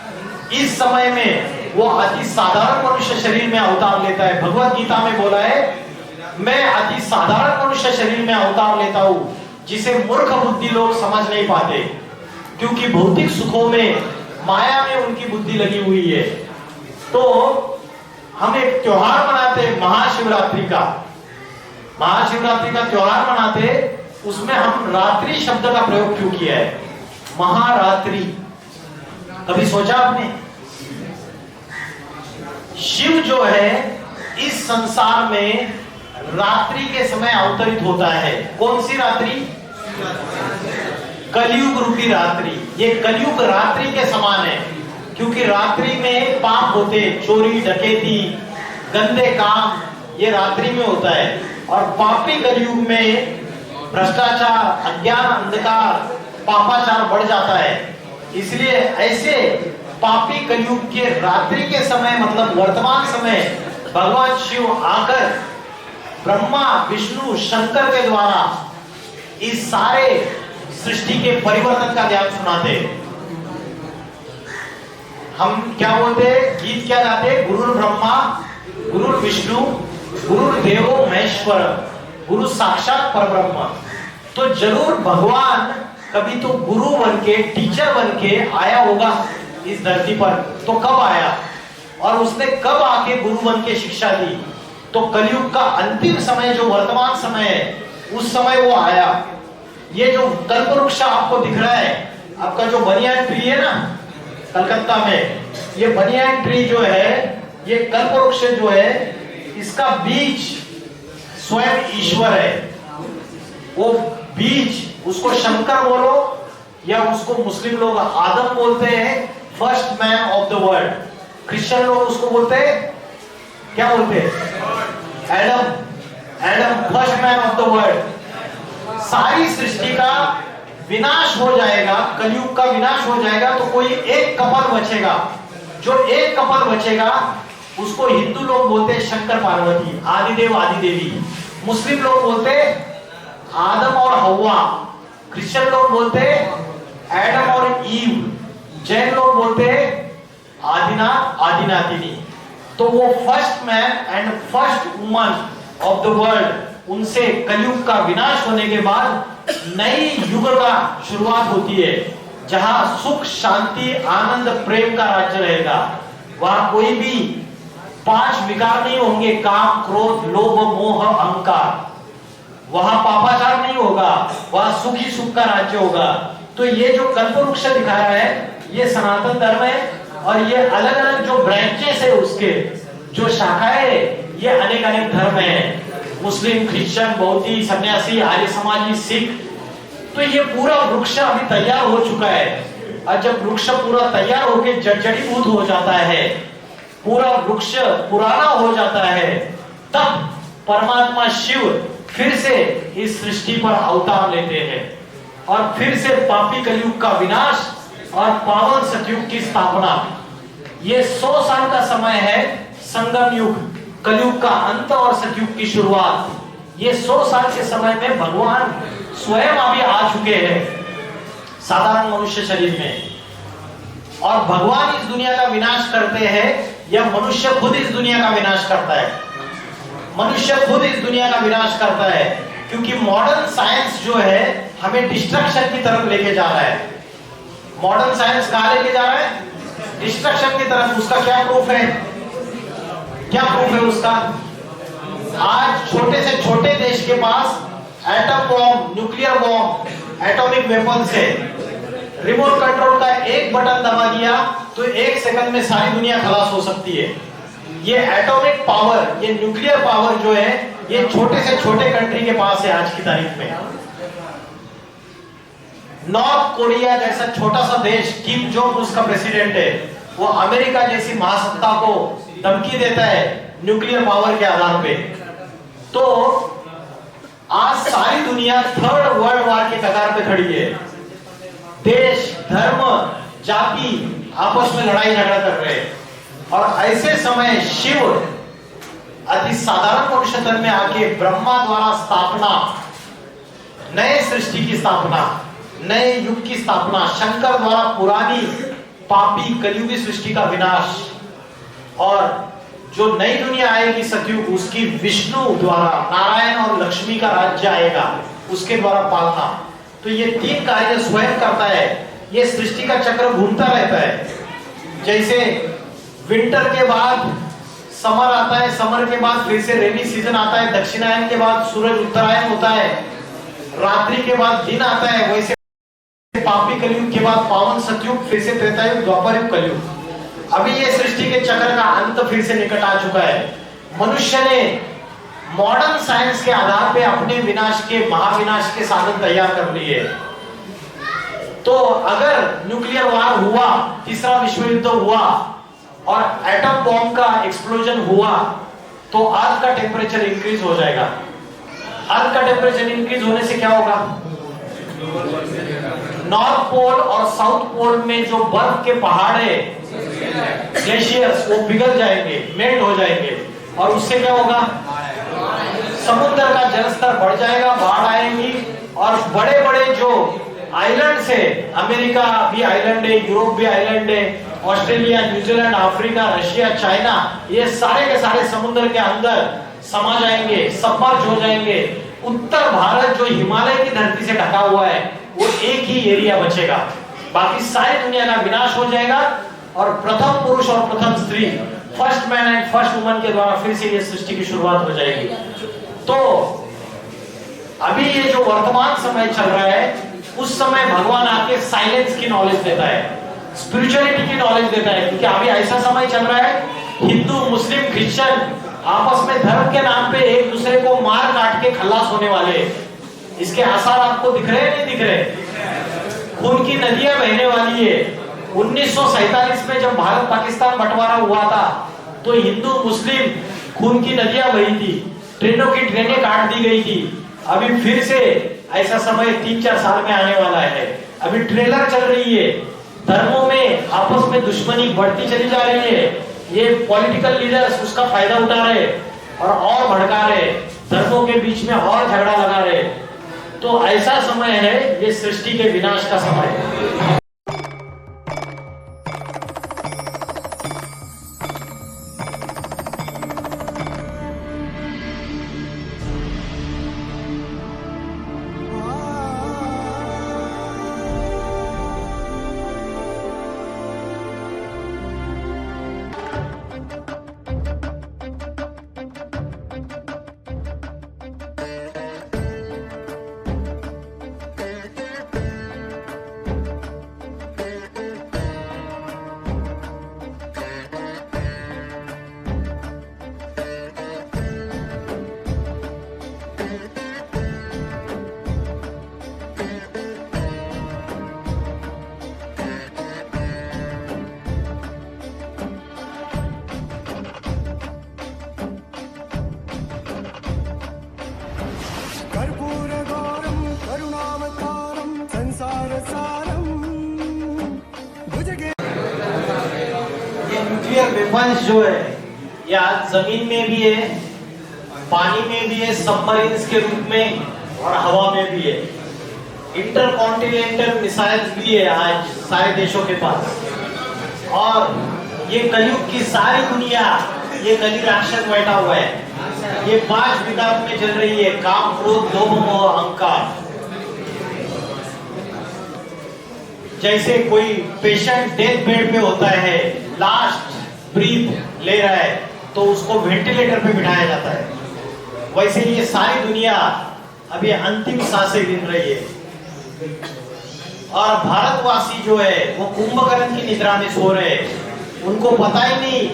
Speaker 1: इस समय में वो अति साधारण मनुष्य शरीर में अवतार लेता है। भगवत गीता में बोला है, मैं अति साधारण मनुष्य शरीर में अवतार लेता हूं, जिसे मूर्ख बुद्धि लोग समझ नहीं पाते, क्योंकि भौतिक सुखों में, माया में उनकी बुद्धि लगी हुई है। तो हम एक त्योहार मनाते हैं महाशिवरात्रि का। महाशिवरात्रि का त्योहार मनाते, उसमें हम रात्रि शब्द का प्रयोग क्यों किया है? महारात्रि, कभी सोचा आपने? शिव जो है इस संसार में रात्रि के समय अवतरित होता है। कौन सी रात्रि? कलयुग रूपी रात्रि। ये कलयुग रात्रि के समान है, क्योंकि रात्रि में पाप होते, चोरी डकैती गंदे काम, ये रात्रि में होता है। और पापी कलयुग में भ्रष्टाचार, अज्ञान, अंधकार, पापाचार बढ़ जाता है। इसलिए ऐसे पापी कलयुग के रात्रि के समय, मतलब वर्तमान समय, भगवान शिव आकर ब्रह्मा, विष्णु, शंकर के द्वारा इस सारे सृष्टि के परिवर्तन का ज्ञान सुनाते। हम क्या बोलते, गीत क्या गाते? गुरु ब्रह्मा, गुरु विष्णु, गुरु देवो महेश्वर, गुरु साक्षात परब्रह्म। तो जरूर भगवान कभी तो गुरु बन के, टीचर बन के आया होगा इस धरती पर। तो कब आया और उसने कब आके गुरु बन के शिक्षा दी? तो कलयुग का अंतिम समय जो वर्तमान समय है, उस समय वो आया। ये जो कल्पवृक्ष आपको दिख रहा है, आपका जो बनियान ट्री है ना कलकत्ता में, ये बनियान ट्री जो है, ये कल्पवृक्ष जो है, इसका बीज स्वयं ईश्वर है। वो बीज, उसको शंकर बोलो या उसको मुस्लिम लोग आदम बोलते हैं, first man of the world. Christian लोग उसको बोलते हैं, क्या बोलते हैं? Adam, Adam first man of the world. सारी सृष्टि का विनाश हो जाएगा, कलयुग का विनाश हो जाएगा, तो कोई एक कपल बचेगा। जो एक कपल बचेगा उसको हिंदू लोग बोलते हैं शंकर पार्वती, आदिदेव आदिदेवी। मुस्लिम लोग बोलते आदम और हव्वा, क्रिश्चियन लोग बोलते एडम और ईव, जैन लोग बोलते आदिनाथ आदिनाथिनी। तो वो first man and first woman of the world, उनसे कलयुग का विनाश होने के बाद नई युग का शुरुआत होती है, जहां सुख, शांति, आनंद, प्रेम का राज्य रहेगा। वहां कोई भी 5 विकार नहीं होंगे, काम, क्रोध, लोभ, मोह, अहंकार। वहां पापाचार नहीं होगा, वहां सुख ही सुख का राज्य होगा। तो ये जो कल्पवृक्ष दिखाया है, ये सनातन धर्म है। और ये अलग अलग जो ब्रांचेस है, उसके जो शाखाएं, ये अनेक अनेक धर्म है, मुस्लिम, क्रिश्चियन, बौद्धी, सन्यासी, आर्य समाजी, सिख। तो ये पूरा वृक्ष अभी तैयार हो चुका है। और जब वृक्ष पूरा तैयार होकर जड़ीभूत हो जाता है, पूरा वृक्ष पुराना हो जाता है, तब परमात्मा शिव फिर से इस सृष्टि पर अवतार लेते हैं और फिर से पापी कलयुग का विनाश और पावन सतयुग की स्थापना। ये 100 साल का समय है, संगम युग, कलयुग का अंत और सतयुग की शुरुआत। ये 100 साल के समय में भगवान स्वयं अभी आ चुके हैं साधारण मनुष्य शरीर में। और भगवान इस दुनिया का विनाश करते हैं या मनुष्य खुद इस दुनिया का विनाश करता है? मनुष्य खुद इस दुनिया का विनाश करता है, क्योंकि मॉडर्न साइंस जो है हमें डिस्ट्रक्शन की तरफ लेके जा रहा है। मॉडर्न साइंस कहां लेके जा रहा है? डिस्ट्रक्शन की तरफ। उसका क्या प्रूफ है? क्या प्रूफ है उसका? आज छोटे से छोटे देश के पास atom bomb, nuclear bomb, atomic weapons है। रिमोट कंट्रोल का एक बटन दबा दिया तो 1 सेकंड में सारी दुनिया खलास हो सकती है। ये एटॉमिक पावर, ये न्यूक्लियर पावर जो है, ये छोटे से छोटे कंट्री के पास है आज की तारीख में। नॉर्थ कोरिया जैसा छोटा सा देश, किम जोंग उसका प्रेसिडेंट है, वो अमेरिका जैसी महासत्ता को धमकी देता है न्यूक्लियर पावर के आधार पे। तो आज सारी दुनिया थर्ड वर्ल्ड वॉर के कगार पे खड़ी है। देश, धर्म, जाति आपस में लड़ाई झगड़ा कर रहे हैं, और ऐसे समय शिव अति साधारण मनुष्य तन में आके ब्रह्मा द्वारा स्थापना, नए सृष्टि की स्थापना, नए युग की स्थापना, शंकर द्वारा पुरानी पापी कलयुगी सृष्टि का विनाश, और जो नई दुनिया आएगी सतयुग, उसकी विष्णु द्वारा नारायण और लक्ष्मी का राज्य आएगा, उसके द्वारा पालना। तो ये तीन कार्य स्वयं करता है। ये सृष्टि का चक्र घूमता रहता है। जैसे विंटर के बाद समर आता है, समर के बाद फिर से रेनी सीजन आता है, दक्षिणायन के बाद सूरज उत्तरायण होता है, रात्रि के बाद दिन आता है, वैसे पापी कलयुग के बाद पावन सतयुग, फिर से त्रेता युग, द्वापर युग, कलयुग। अभी ये सृष्टि के चक्र का अंत फिर से निकट आ चुका है। मनुष्य ने मॉडर्न साइंस के आधार पे अपने विनाश के, महाविनाश के साधन तैयार कर लिए। तो अगर न्यूक्लियर वार हुआ, तीसरा विश्व युद्ध हुआ और एटम बॉम्ब का एक्सप्लोजन हुआ, तो अर्थ का टेम्परेचर इंक्रीज हो जाएगा। अर्थ का टेम्परेचर इंक्रीज होने से क्या होगा? नॉर्थ पोल और साउथ पोल में जो बर्फ के पहाड़ है, ग्लेशियर्स, वो पिघल जाएंगे, मेल्ट हो जाएंगे, और उससे क्या होगा? समुद्र का जलस्तर बढ़ जाएगा, बाढ़ आएगी, और बड़े बड़े जो आइलैंड है, अमेरिका भी आइलैंड है, यूरोप भी आइलैंड है, Australia, New Zealand, Africa, Russia, China, ये सारे के सारे समुद्र के अंदर समा जाएंगे, सबमर्ज हो जाएंगे। उत्तर भारत जो हिमालय की धरती से ढका हुआ है, वो एक ही एरिया बचेगा, बाकी सारी दुनिया का विनाश हो जाएगा, और प्रथम पुरुष और प्रथम स्त्री, first man and first woman के द्वारा फिर से ये सृष्टि की शुरुआत हो जाएगी। तो अभी ये जो वर्तमान समय चल रहा है, उस समय भगवान आके साइलेंस की नॉलेज देता है, स्पिरिचुअलिटी की नॉलेज देता है, क्योंकि अभी ऐसा समय चल रहा है, हिंदू, मुस्लिम, क्रिश्चियन आपस में धर्म के नाम पे एक दूसरे को मार काट के खल्लास होने वाले। इसके आसार आपको दिख रहे हैं, नहीं दिख रहे? खून की नदियां बहने वाली है। 1947 में जब भारत पाकिस्तान बंटवारा हुआ था, तो हिंदू मुस्लिम खून की नदियां बही थी, ट्रेनों की ट्रेनें काट दी गई थी। अभी फिर से ऐसा समय 3-4 साल में आने वाला है। अभी ट्रेलर चल रही है, धर्मों में आपस में दुश्मनी बढ़ती चली जा रही है। ये पॉलिटिकल लीडर्स उसका फायदा उठा रहे और भड़का रहे, धर्मों के बीच में और झगड़ा लगा रहे। तो ऐसा समय है, ये सृष्टि के विनाश का समय है। वेपन्स जो है, ये आज जमीन में भी है, पानी में भी है, सबमरीन्स के रूप में, और हवा में भी है। इंटरकॉन्टिनेंटल मिसाइल्स भी है आज सारे देशों के पास। और ये कलयुग की सारी दुनिया, ये कली राक्षस बैठा हुआ है, ये 5 विधान में चल रही है, काम, क्रोध, लोभ, मोह, अहंकार। जैसे कोई पेशेंट डेथ बेड पे होता है, लास्ट ब्रीथ ले रहा है, तो उसको वेंटिलेटर पे बिठाया जाता है, वैसे ये सारी दुनिया अभी अंतिम सांसें गिन रही है। और भारतवासी जो है वो कुंभकर्ण की निद्रा में सो रहे हैं। उनको पता ही नहीं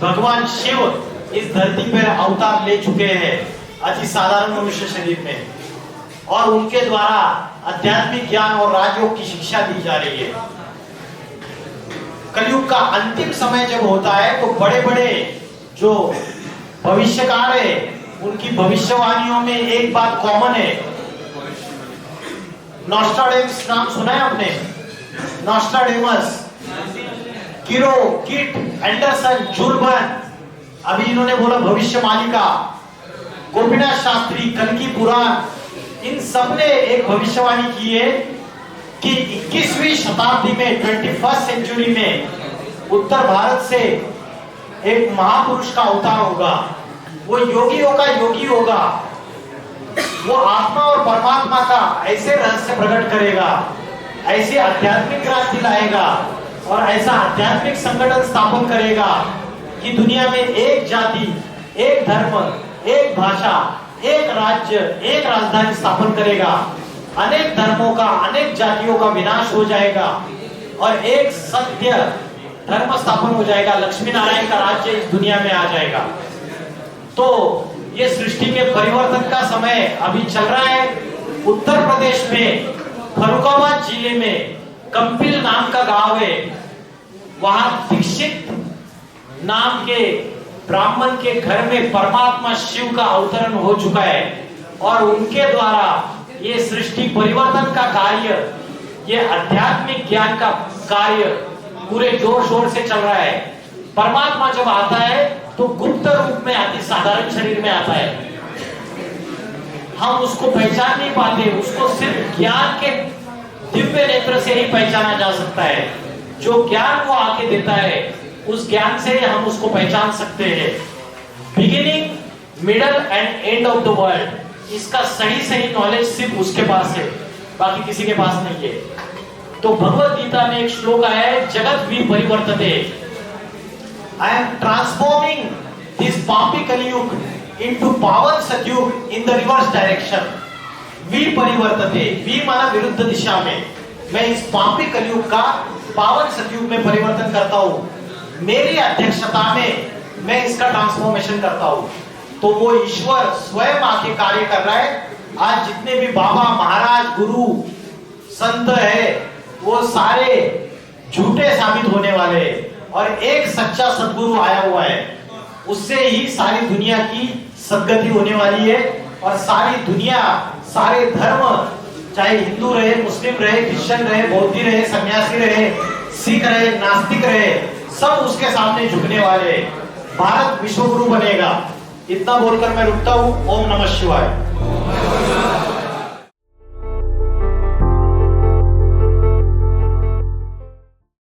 Speaker 1: भगवान शिव इस धरती पर अवतार ले चुके हैं अति साधारण मनुष्य शरीर में, और उनके द्वारा आध्यात्मिक ज्ञान और राजयोग की शिक्षा दी जा रही है। कलयुग का अंतिम समय जब होता है तो बड़े बड़े जो भविष्यकार है उनकी भविष्यवाणियों में एक बात कॉमन है। नॉस्ट्राडेमस नाम सुना है आपने? नॉस्ट्राडेमस, किरो, किट, एंडरसन, जुर्बन, अभी इन्होंने बोला भविष्य मालिका, गोपीनाथ शास्त्री, कल्कि पुराण, इन सब ने एक भविष्यवाणी की है कि 21वीं शताब्दी में 21st सेंचुरी में उत्तर भारत से एक महापुरुष का अवतार होगा। वो योगियों का योगी होगा। वो आत्मा और परमात्मा का ऐसे रहस्य प्रकट करेगा, ऐसे आध्यात्मिक क्रांति लाएगा और ऐसा आध्यात्मिक संगठन स्थापन करेगा कि दुनिया में एक जाति, एक धर्म, एक भाषा, एक राज्य, एक राजधानी स्थापन करेगा। अनेक धर्मों का, अनेक जातियों का विनाश हो जाएगा और एक सत्य धर्म स्थापन हो जाएगा। लक्ष्मी नारायण का राज्य इस दुनिया में आ जाएगा। तो ये सृष्टि के परिवर्तन का समय अभी चल रहा है। उत्तर प्रदेश में फरुखाबाद जिले में कंपिल नाम का गांव है। वहां दीक्षित नाम के ब्राह्मण के घर में परमात्मा शिव का अवतरण हो चुका है और उनके द्वारा ये सृष्टि परिवर्तन का कार्य, ये आध्यात्मिक ज्ञान का कार्य पूरे जोर शोर से चल रहा है। परमात्मा जब आता है तो गुप्त रूप में आती, साधारण शरीर में आता है। हम उसको पहचान नहीं पाते, उसको सिर्फ ज्ञान के दिव्य नेत्र से ही पहचाना जा सकता है। जो ज्ञान वो आके देता है उस ज्ञान से हम उसको पहचान सकते हैं। Beginning, middle and end of the world, इसका सही नॉलेज सिर्फ उसके पास है, बाकी किसी के पास नहीं है। तो भगवत गीता में एक श्लोक आया है, जगत विपरिवर्तते, आई एम ट्रांसफॉर्मिंग दिस पापी कलयुग इनटू पावन Satyug in the reverse direction. विपरिवर्तते, वी माना विरुद्ध दिशा में, मैं इस पापी कलयुग का पावन सतयुग में परिवर्तन करता हूँ। मेरी अध्यक्षता में मैं इसका ट्रांसफॉर्मेशन करता हूँ। तो वो ईश्वर स्वयं आके कार्य कर रहा है। आज जितने भी बाबा, महाराज, गुरु, संत है वो सारे झूठे साबित होने वाले हैं और एक सच्चा सद्गुरु आया हुआ है। उससे ही सारी दुनिया की सद्गति होने वाली है और सारी दुनिया, सारे धर्म, चाहे हिंदू रहे, मुस्लिम रहे, क्रिश्चियन रहे, बौद्धी रहे, सन्यासी रहे, सिख रहे, नास्तिक रहे, सब उसके सामने झुकने वाले हैं। भारत विश्व गुरु बनेगा। इतना बोलकर मैं रुकता हूँ। ओम नमः शिवाय।